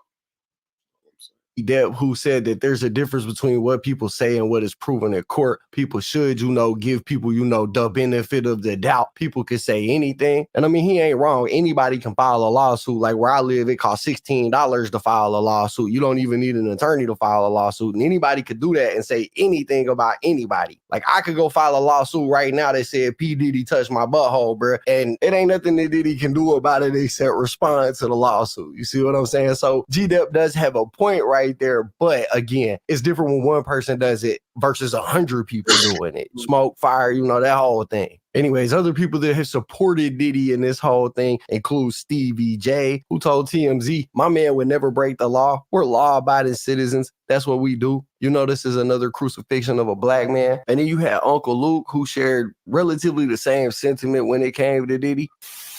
Depp, who said that there's a difference between what people say and what is proven in court. People should, give people, the benefit of the doubt. People could say anything. And I mean, he ain't wrong. Anybody can file a lawsuit. Like where I live, it costs $16 to file a lawsuit. You don't even need an attorney to file a lawsuit. And anybody could do that and say anything about anybody. Like, I could go file a lawsuit right now that said P. Diddy touched my butthole, bro. And it ain't nothing that Diddy can do about it except respond to the lawsuit. You see what I'm saying? So G-Dep does have a point right there. But again, it's different when one person does it versus 100 people doing it. Smoke, fire, you know, that whole thing. Anyways, other people that have supported Diddy in this whole thing include Stevie J, who told TMZ, my man would never break the law. We're law-abiding citizens. That's what we do. You know, this is another crucifixion of a black man. And then you had Uncle Luke, who shared relatively the same sentiment when it came to Diddy.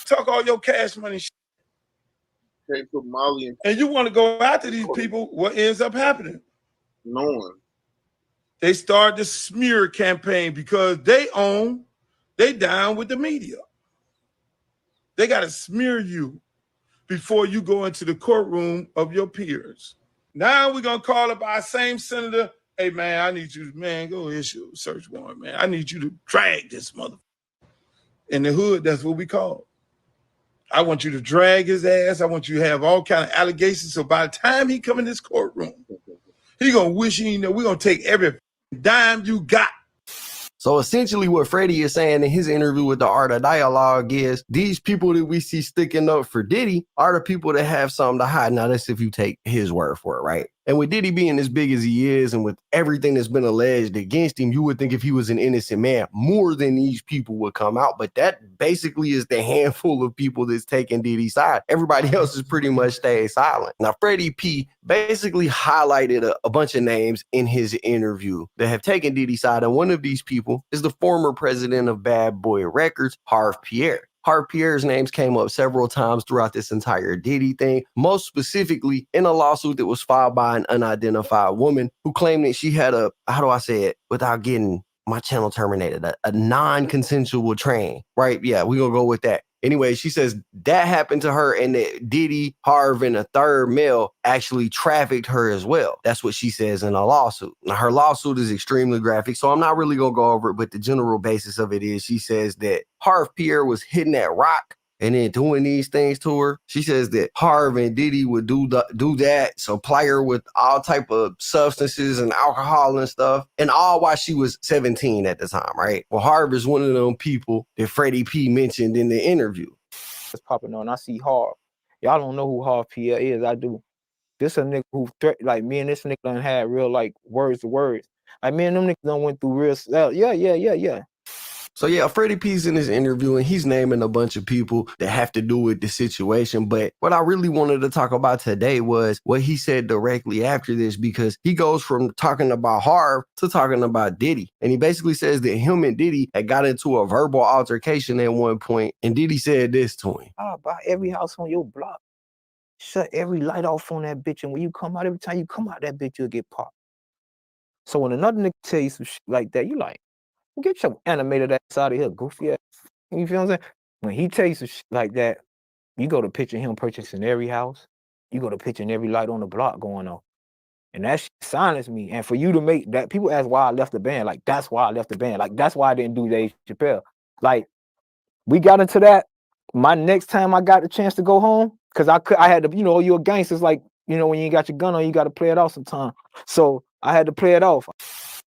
Talk all your cash money shit. Can't put Molly in. And you want to go after these people, what ends up happening? No one. They start the smear campaign because they down with the media. They got to smear you before you go into the courtroom of your peers. Now we're going to call up our same senator. Hey, man, I need you, man, go issue a search warrant, man. I need you to drag this mother. In the hood, that's what we call it. I want you to drag his ass. I want you to have all kind of allegations. So by the time he come in this courtroom, he going to wish he know we're going to take every dime you got. So essentially what Freddie is saying in his interview with the Art of Dialogue is these people that we see sticking up for Diddy are the people that have something to hide. Now that's if you take his word for it, right? And with Diddy being as big as he is and with everything that's been alleged against him, you would think if he was an innocent man, more than these people would come out. But that basically is the handful of people that's taking Diddy's side. Everybody else is pretty much staying silent. Now, Freddie P basically highlighted a bunch of names in his interview that have taken Diddy's side. And one of these people is the former president of Bad Boy Records, Harve Pierre. Harve Pierre's names came up several times throughout this entire Diddy thing, most specifically in a lawsuit that was filed by an unidentified woman who claimed that she had a, how do I say it without getting my channel terminated, a non-consensual train, right? Yeah, we're going to go with that. Anyway, she says that happened to her and that Diddy, Harve, and a third male actually trafficked her as well. That's what she says in a lawsuit. Now, her lawsuit is extremely graphic, so I'm not really going to go over it, but the general basis of it is she says that Harve Pierre was hitting that rock and then doing these things to her. She says that Harve and Diddy would do that, supply her with all type of substances and alcohol and stuff, and all while she was 17 at the time, right? Well, Harve is one of them people that Freddie P mentioned in the interview. It's popping on. I see Harve. Y'all don't know who Harve Pierre is. I do. This a nigga who like me and this nigga done had real like words to words. Like me and them niggas done went through real. Yeah. So yeah, Freddie P's in his interview and he's naming a bunch of people that have to do with the situation. But what I really wanted to talk about today was what he said directly after this, because he goes from talking about Harve to talking about Diddy. And he basically says that him and Diddy had got into a verbal altercation at one point, and Diddy said this to him. I'll buy every house on your block. Shut every light off on that bitch. And when you come out, every time you come out, that bitch, you'll get popped. So when another nigga tell you some shit like that, you like, get your animated ass out of here, goofy ass. You feel what I'm saying? When he tells you some shit like that, you go to picture him purchasing every house. You go to picturing every light on the block going on. And that shit silenced me. And for you to make that, people ask why I left the band. Like, that's why I left the band. Like, that's why I didn't do Dave Chappelle. Like, we got into that. My next time I got the chance to go home, because I had to, you're a gangster. It's like, when you ain't got your gun on, you got to play it off sometime. So I had to play it off.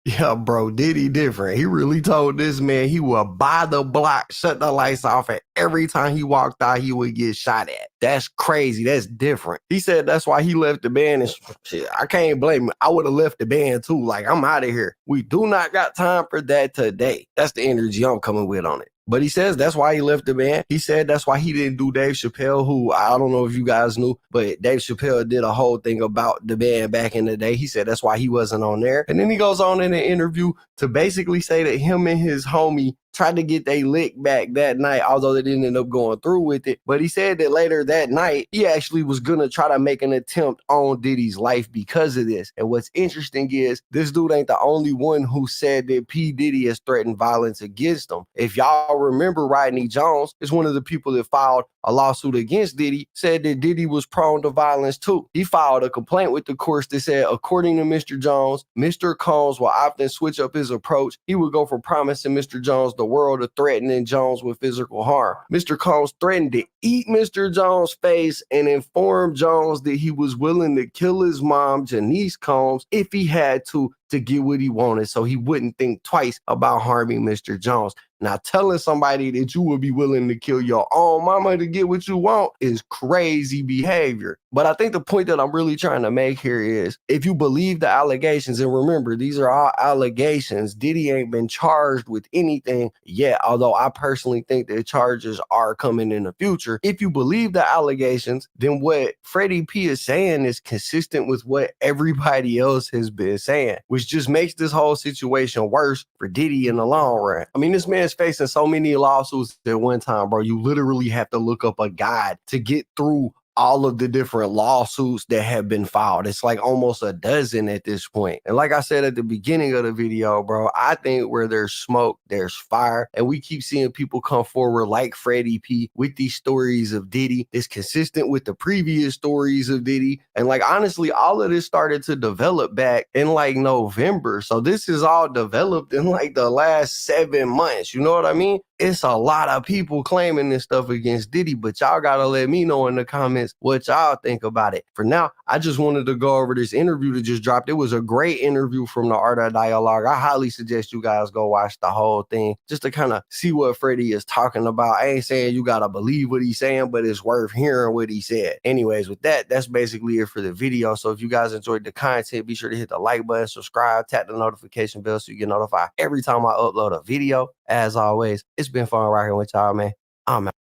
Yeah, bro, Diddy different. He really told this man he would buy the block, shut the lights off, and every time he walked out, he would get shot at. That's crazy. That's different. He said that's why he left the band, and shit, I can't blame him. I would have left the band too. Like, I'm out of here. We do not got time for that today. That's the energy I'm coming with on it. But he says that's why he left the band. He said that's why he didn't do Dave Chappelle, who I don't know if you guys knew, but Dave Chappelle did a whole thing about the band back in the day. He said that's why he wasn't on there. And then he goes on in the interview to basically say that him and his homie tried to get they lick back that night, although they didn't end up going through with it. But he said that later that night, he actually was going to try to make an attempt on Diddy's life because of this. And what's interesting is this dude ain't the only one who said that P. Diddy has threatened violence against him. If y'all remember, Rodney Jones is one of the people that filed a lawsuit against Diddy, said that Diddy was prone to violence too. He filed a complaint with the courts that said, according to Mr. Jones, Mr. Combs will often switch up his approach. He would go from promising Mr. Jones the world to threatening Jones with physical harm. Mr. Combs threatened that eat Mr. Jones' face and inform Jones that he was willing to kill his mom, Janice Combs, if he had to get what he wanted, so he wouldn't think twice about harming Mr. Jones. Now, telling somebody that you would be willing to kill your own mama to get what you want is crazy behavior. But I think the point that I'm really trying to make here is, if you believe the allegations, and remember, these are all allegations, Diddy ain't been charged with anything yet, although I personally think that charges are coming in the future. If you believe the allegations, then what Freddie P is saying is consistent with what everybody else has been saying, which just makes this whole situation worse for Diddy in the long run. I mean, this man's facing so many lawsuits at one time, bro. You literally have to look up a guide to get through all of the different lawsuits that have been filed. It's like almost a dozen at this point. And like I said at the beginning of the video, bro, I think where there's smoke, there's fire. And we keep seeing people come forward like Freddie P with these stories of Diddy. It's consistent with the previous stories of Diddy. And like, honestly, all of this started to develop back in like November. So this is all developed in like the last 7 months. You know what I mean? It's a lot of people claiming this stuff against Diddy, but y'all gotta let me know in the comments what y'all think about it. For now, I just wanted to go over this interview that just dropped. It was a great interview from the Art of Dialogue. I highly suggest you guys go watch the whole thing just to kind of see what Freddie is talking about. I ain't saying you gotta believe what he's saying, but it's worth hearing what he said. Anyways, with that, that's basically it for the video. So if you guys enjoyed the content, be sure to hit the like button, subscribe, tap the notification bell so you get notified every time I upload a video. As always, it's been fun rocking with y'all, man. I'm out.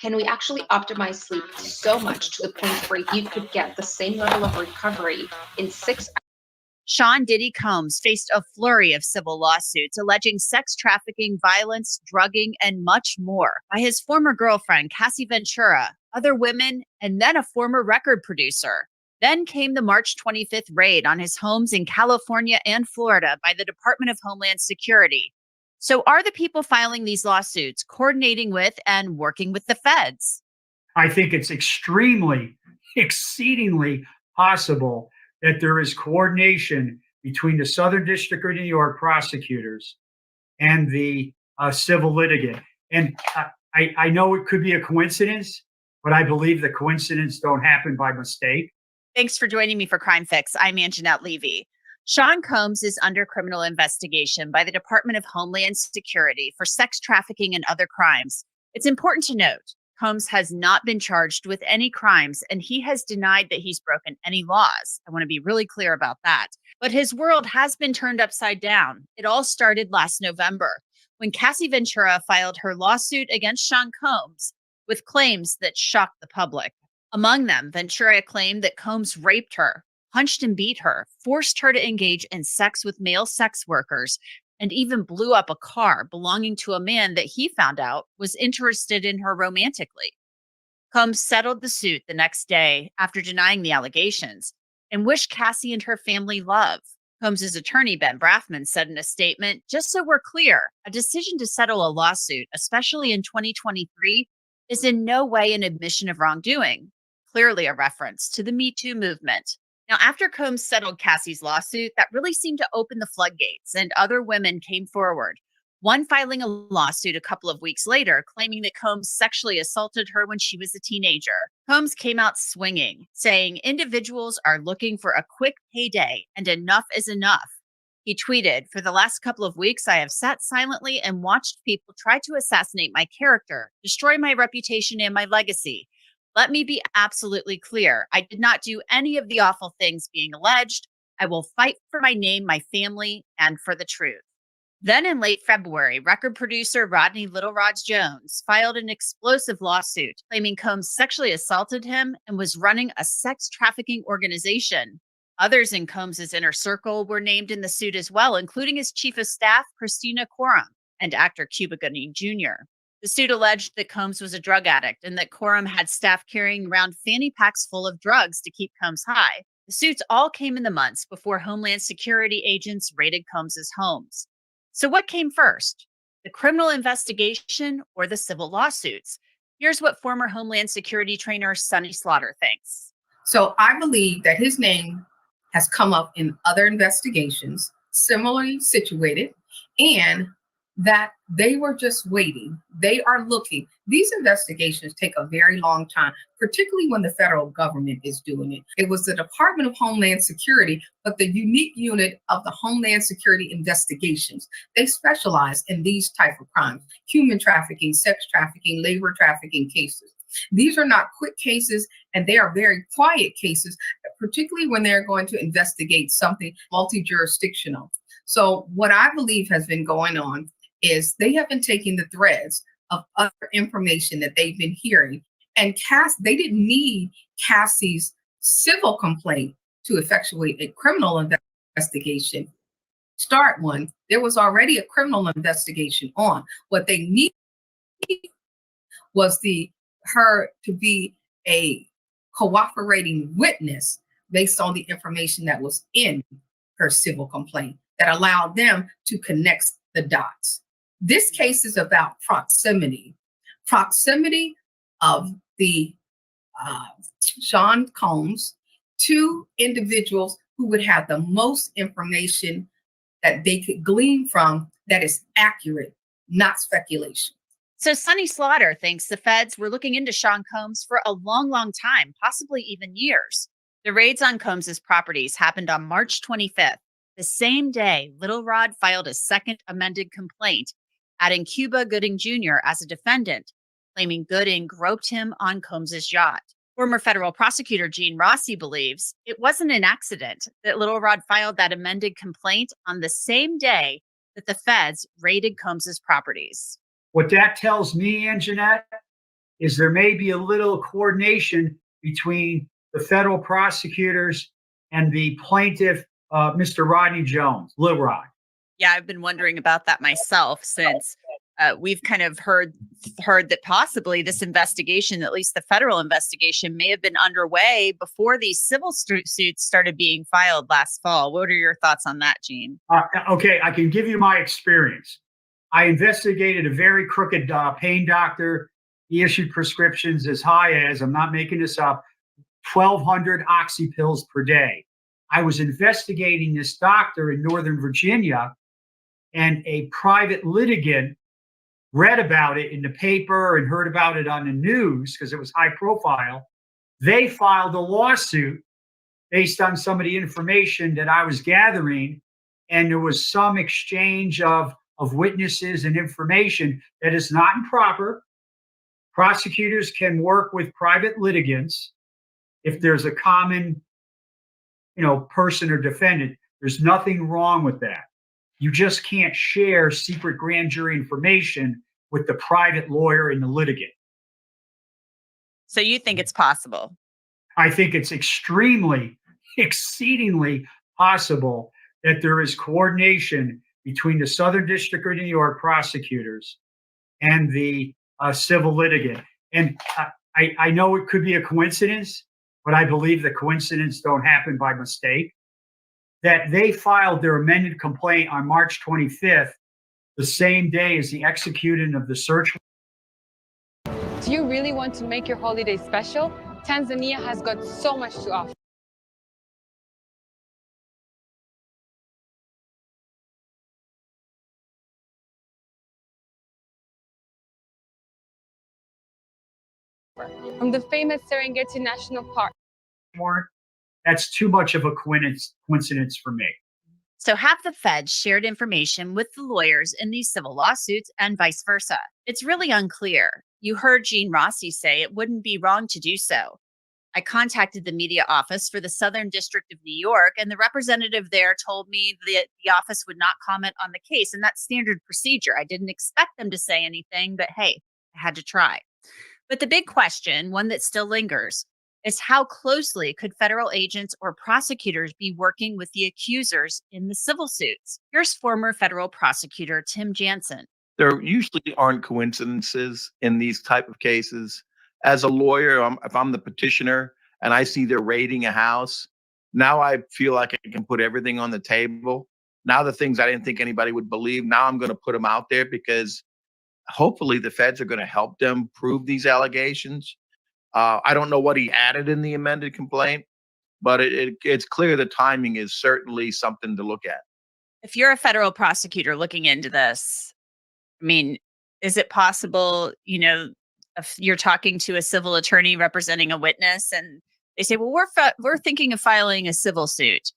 Can we actually optimize sleep so much to the point where you could get the same level of recovery in 6 hours? Sean Diddy Combs faced a flurry of civil lawsuits alleging sex trafficking, violence, drugging, and much more by his former girlfriend, Cassie Ventura, other women, and then a former record producer. Then came the March 25th raid on his homes in California and Florida by the Department of Homeland Security. So are the people filing these lawsuits coordinating with and working with the feds? I think it's exceedingly possible that there is coordination between the Southern District of New York prosecutors and the civil litigant. And I know it could be a coincidence, but I believe the coincidence don't happen by mistake. Thanks for joining me for Crime Fix. I'm Anjanette Levy. Sean Combs is under criminal investigation by the Department of Homeland Security for sex trafficking and other crimes. It's important to note, Combs has not been charged with any crimes, and he has denied that he's broken any laws. I want to be really clear about that. But his world has been turned upside down. It all started last November, when Cassie Ventura filed her lawsuit against Sean Combs with claims that shocked the public. Among them, Ventura claimed that Combs raped her, punched and beat her, forced her to engage in sex with male sex workers, and even blew up a car belonging to a man that he found out was interested in her romantically. Combs settled the suit the next day after denying the allegations and wished Cassie and her family love. Combs' attorney, Ben Brafman, said in a statement, "Just so we're clear, a decision to settle a lawsuit, especially in 2023, is in no way an admission of wrongdoing. Clearly a reference to the Me Too movement." Now, after Combs settled Cassie's lawsuit, that really seemed to open the floodgates, and other women came forward. One filing a lawsuit a couple of weeks later, claiming that Combs sexually assaulted her when she was a teenager. Combs came out swinging, saying individuals are looking for a quick payday and enough is enough. He tweeted, "For the last couple of weeks, I have sat silently and watched people try to assassinate my character, destroy my reputation and my legacy. Let me be absolutely clear. I did not do any of the awful things being alleged. I will fight for my name, my family, and for the truth." Then in late February, record producer Rodney Little Rod Jones filed an explosive lawsuit claiming Combs sexually assaulted him and was running a sex trafficking organization. Others in Combs' inner circle were named in the suit as well, including his chief of staff, Christina Coram, and actor Cuba Gooding Jr. The suit alleged that Combs was a drug addict and that Coram had staff carrying around fanny packs full of drugs to keep Combs high. The suits all came in the months before Homeland Security agents raided Combs' homes. So what came first, the criminal investigation or the civil lawsuits? Here's what former Homeland Security trainer Sonny Slaughter thinks. So I believe that his name has come up in other investigations, similarly situated, and that they were just waiting. They are looking. These investigations take a very long time, particularly when the federal government is doing it. It was the Department of Homeland Security, but the unique unit of the Homeland Security investigations. They specialize in these type of crimes: human trafficking, sex trafficking, labor trafficking cases. These are not quick cases, and they are very quiet cases, particularly when they're going to investigate something multi-jurisdictional. So what I believe has been going on is they have been taking the threads of other information that they've been hearing, and they didn't need Cassie's civil complaint to effectuate a criminal investigation. Start one. There was already a criminal investigation on. What they needed was her to be a cooperating witness based on the information that was in her civil complaint that allowed them to connect the dots. This case is about proximity of the Sean Combs to individuals who would have the most information that they could glean from that is accurate, not speculation. So Sonny Slaughter thinks the feds were looking into Sean Combs for a long, long time, possibly even years. The raids on Combs's properties happened on March 25th, the same day Little Rod filed a second amended complaint, adding Cuba Gooding Jr. as a defendant, claiming Gooding groped him on Combs's yacht. Former federal prosecutor Gene Rossi believes it wasn't an accident that Little Rod filed that amended complaint on the same day that the feds raided Combs's properties. What that tells me, Anjanette, is there may be a little coordination between the federal prosecutors and the plaintiff, Mr. Rodney Jones, Lil Rod. Yeah, I've been wondering about that myself since we've kind of heard that possibly this investigation, at least the federal investigation, may have been underway before these civil suits started being filed last fall. What are your thoughts on that, Gene? Okay, I can give you my experience. I investigated a very crooked pain doctor. He issued prescriptions as high as, I'm not making this up, 1,200 oxy pills per day. I was investigating this doctor in Northern Virginia, and a private litigant read about it in the paper and heard about it on the news because it was high profile. They filed a lawsuit based on some of the information that I was gathering, and there was some exchange of witnesses and information that is not improper. Prosecutors can work with private litigants if there's a common, person or defendant. There's nothing wrong with that. You just can't share secret grand jury information with the private lawyer and the litigant. So you think it's possible? I think it's exceedingly possible that there is coordination between the Southern District of New York prosecutors and the civil litigant. And I know it could be a coincidence, but I believe the coincidence don't happen by mistake. That they filed their amended complaint on March 25th, the same day as the execution of the search. Do you really want to make your holiday special? Tanzania has got so much to offer. From the famous Serengeti National Park. That's too much of a coincidence for me. So have the feds shared information with the lawyers in these civil lawsuits and vice versa? It's really unclear. You heard Gene Rossi say it wouldn't be wrong to do so. I contacted the media office for the Southern District of New York, and the representative there told me that the office would not comment on the case, and that's standard procedure. I didn't expect them to say anything, but hey, I had to try. But the big question, one that still lingers, is how closely could federal agents or prosecutors be working with the accusers in the civil suits? Here's former federal prosecutor Tim Jansen. There usually aren't coincidences in these type of cases. As a lawyer, if I'm the petitioner and I see they're raiding a house, now I feel like I can put everything on the table. Now the things I didn't think anybody would believe, now I'm going to put them out there because hopefully the feds are going to help them prove these allegations. I don't know what he added in the amended complaint, but it's clear the timing is certainly something to look at. If you're a federal prosecutor looking into this, I mean, is it possible, if you're talking to a civil attorney representing a witness and they say, well, we're thinking of filing a civil suit.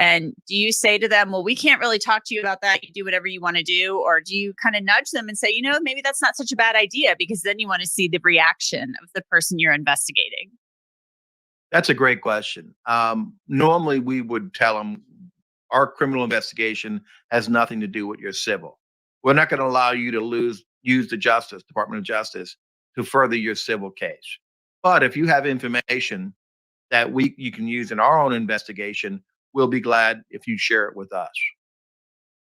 And do you say to them, well, we can't really talk to you about that. You do whatever you want to do. Or do you kind of nudge them and say, maybe that's not such a bad idea, because then you want to see the reaction of the person you're investigating? That's a great question. Normally, we would tell them our criminal investigation has nothing to do with your civil. We're not going to allow you to use the Department of Justice to further your civil case. But if you have information that you can use in our own investigation, we'll be glad if you share it with us.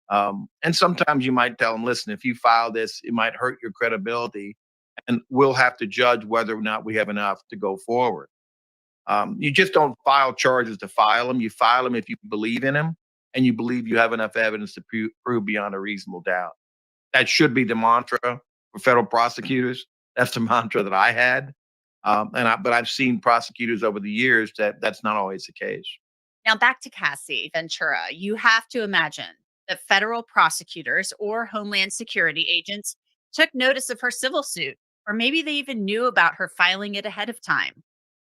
And sometimes you might tell them, listen, if you file this, it might hurt your credibility, and we'll have to judge whether or not we have enough to go forward. You just don't file charges to file them. You file them if you believe in them and you believe you have enough evidence to prove beyond a reasonable doubt. That should be the mantra for federal prosecutors. That's the mantra that I had. But I've seen prosecutors over the years that's not always the case. Now back to Cassie Ventura. You have to imagine that federal prosecutors or Homeland Security agents took notice of her civil suit, or maybe they even knew about her filing it ahead of time.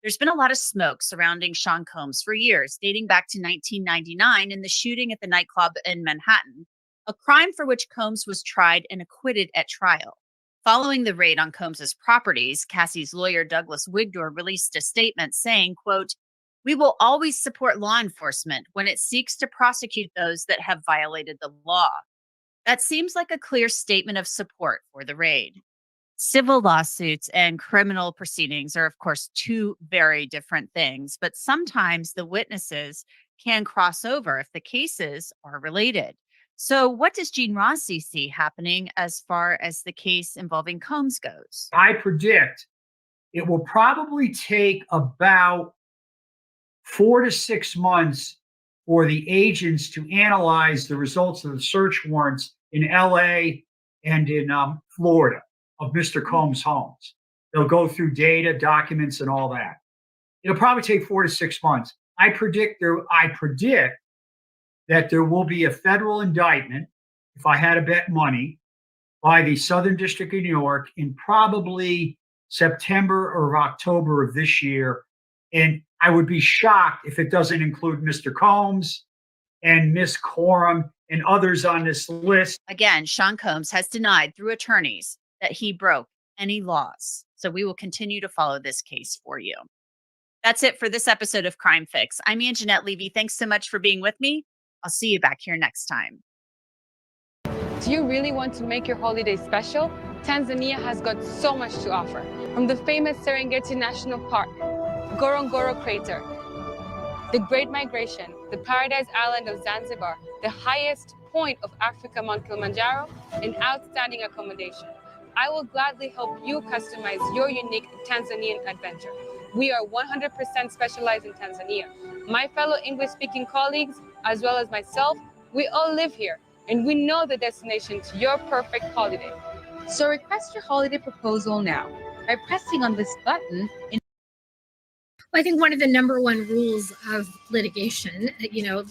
There's been a lot of smoke surrounding Sean Combs for years, dating back to 1999 and the shooting at the nightclub in Manhattan, a crime for which Combs was tried and acquitted at trial. Following the raid on Combs's properties, Cassie's lawyer, Douglas Wigdor, released a statement saying, quote, "We will always support law enforcement when it seeks to prosecute those that have violated the law." That seems like a clear statement of support for the raid. Civil lawsuits and criminal proceedings are, of course, two very different things, but sometimes the witnesses can cross over if the cases are related. So what does Gene Rossi see happening as far as the case involving Combs goes? I predict it will probably take about 4 to 6 months for the agents to analyze the results of the search warrants in LA and in Florida of Mr. Combs' homes. They'll go through data, documents, and all that. It'll probably take 4 to 6 months. I predict that there will be a federal indictment, if I had to bet money, by the Southern District of New York in probably September or October of this year. And I would be shocked if it doesn't include Mr. Combs and Miss Coram and others on this list. Again, Sean Combs has denied through attorneys that he broke any laws. So we will continue to follow this case for you. That's it for this episode of Crime Fix. I'm Anjanette Levy. Thanks so much for being with me. I'll see you back here next time. Do you really want to make your holiday special? Tanzania has got so much to offer. From the famous Serengeti National Park, Ngorongoro Crater, the Great Migration, the Paradise Island of Zanzibar, the highest point of Africa, Mount Kilimanjaro, and outstanding accommodation. I will gladly help you customize your unique Tanzanian adventure. We are 100% specialized in Tanzania. My fellow English-speaking colleagues, as well as myself, we all live here, and we know the destination to your perfect holiday. So request your holiday proposal now by pressing on this button. I think one of the number one rules of litigation,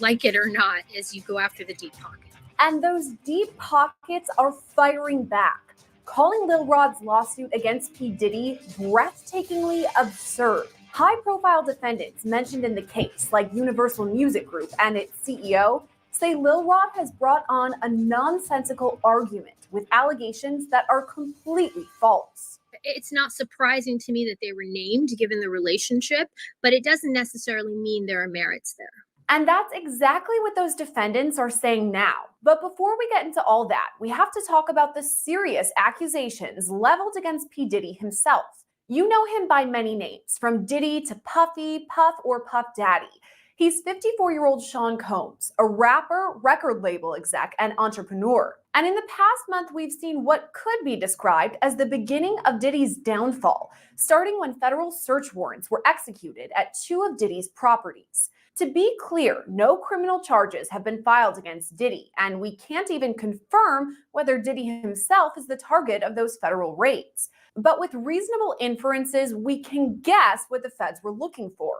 like it or not, is you go after the deep pocket. And those deep pockets are firing back, calling Lil Rod's lawsuit against P. Diddy breathtakingly absurd. High-profile defendants mentioned in the case, like Universal Music Group and its CEO, say Lil Rod has brought on a nonsensical argument with allegations that are completely false. It's not surprising to me that they were named given the relationship, but it doesn't necessarily mean there are merits there. And that's exactly what those defendants are saying now. But before we get into all that, we have to talk about the serious accusations leveled against P. Diddy himself. You know him by many names, from Diddy to Puffy, Puff, or Puff Daddy. He's 54-year-old Sean Combs, a rapper, record label exec, and entrepreneur. And in the past month, we've seen what could be described as the beginning of Diddy's downfall, starting when federal search warrants were executed at 2 of Diddy's properties. To be clear, no criminal charges have been filed against Diddy, and we can't even confirm whether Diddy himself is the target of those federal raids. But with reasonable inferences, we can guess what the feds were looking for: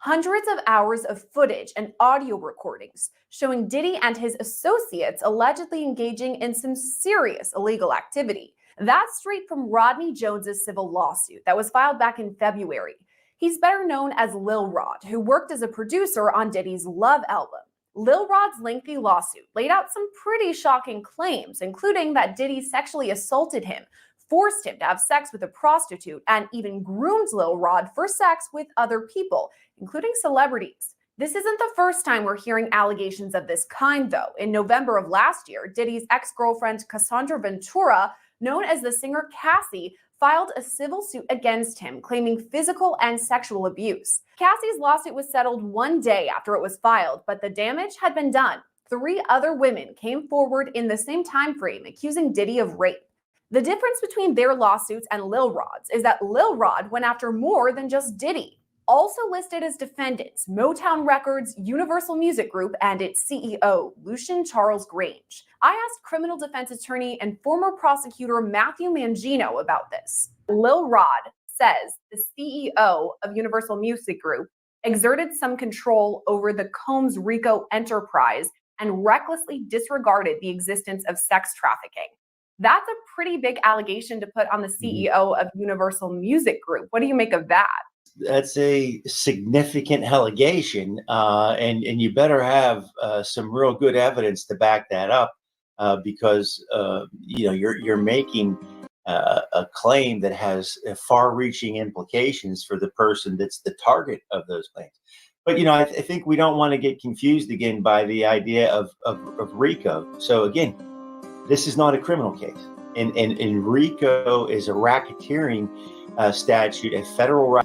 hundreds of hours of footage and audio recordings showing Diddy and his associates allegedly engaging in some serious illegal activity. That's straight from Rodney Jones's civil lawsuit that was filed back in February. He's better known as Lil Rod, who worked as a producer on Diddy's Love album. Lil Rod's lengthy lawsuit laid out some pretty shocking claims, including that Diddy sexually assaulted him, forced him to have sex with a prostitute, and even groomed Lil Rod for sex with other people, including celebrities. This isn't the first time we're hearing allegations of this kind, though. In November of last year, Diddy's ex-girlfriend Cassandra Ventura, known as the singer Cassie, filed a civil suit against him, claiming physical and sexual abuse. Cassie's lawsuit was settled one day after it was filed, but the damage had been done. 3 other women came forward in the same time frame, accusing Diddy of rape. The difference between their lawsuits and Lil Rod's is that Lil Rod went after more than just Diddy. Also listed as defendants, Motown Records, Universal Music Group, and its CEO, Lucian Charles Grange. I asked criminal defense attorney and former prosecutor Matthew Mangino about this. Lil Rod says the CEO of Universal Music Group exerted some control over the Combs RICO enterprise and recklessly disregarded the existence of sex trafficking. That's a pretty big allegation to put on the CEO of Universal Music Group. What do you make of that? That's a significant allegation, and you better have some real good evidence to back that up, because you're making a claim that has far-reaching implications for the person that's the target of those claims. But I think we don't want to get confused again by the idea of RICO. So again, this is not a criminal case, and RICO is a racketeering statute, a federal.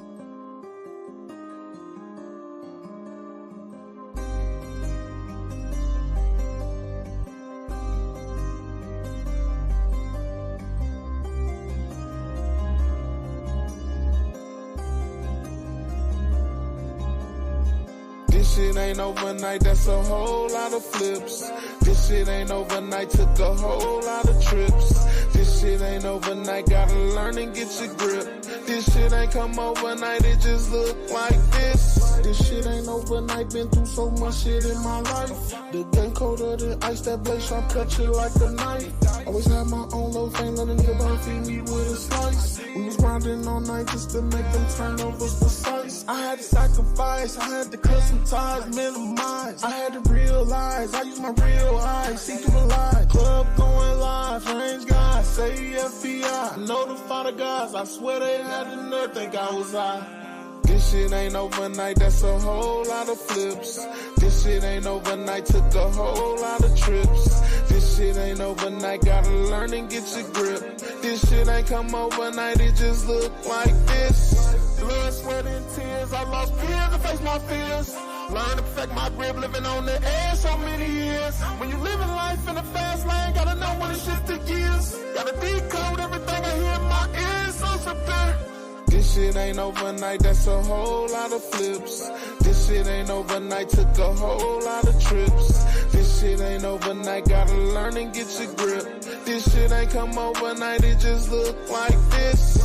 This shit ain't overnight, that's a whole lot of flips. This shit ain't overnight, took a whole lot of trips. This shit ain't overnight, gotta learn and get your grip. This shit ain't come overnight, it just look like this. This shit ain't overnight, been through so much shit in my life. The game colder than ice, that blade sharp, cut you like a knife. Always had my own little thing, let a nigga bone feed me with a slice. We was grinding all night just to make them turnovers precise. I had to sacrifice, I had to cut some ties, minimize. I had to realize, I use my real eyes, see through the lies. Club going live, range guys, say FBI. Notify the guys, I swear they had the nerve, think I was high. This shit ain't overnight, that's a whole lot of flips. This shit ain't overnight, took a whole lot of trips. This shit ain't overnight, gotta learn and get your grip. This shit ain't come overnight, it just look like this. Blood, sweat, and tears, I lost peers to face my fears. Learn to perfect my grip, living on the edge so many years. When you living life in a fast lane, gotta know when to shift the gears. Gotta decode everything I hear in my ears, so severe. This shit ain't overnight, that's a whole lot of flips. This shit ain't overnight, took a whole lot of trips. This shit ain't overnight, gotta learn and get your grip. This shit ain't come overnight, it just look like this.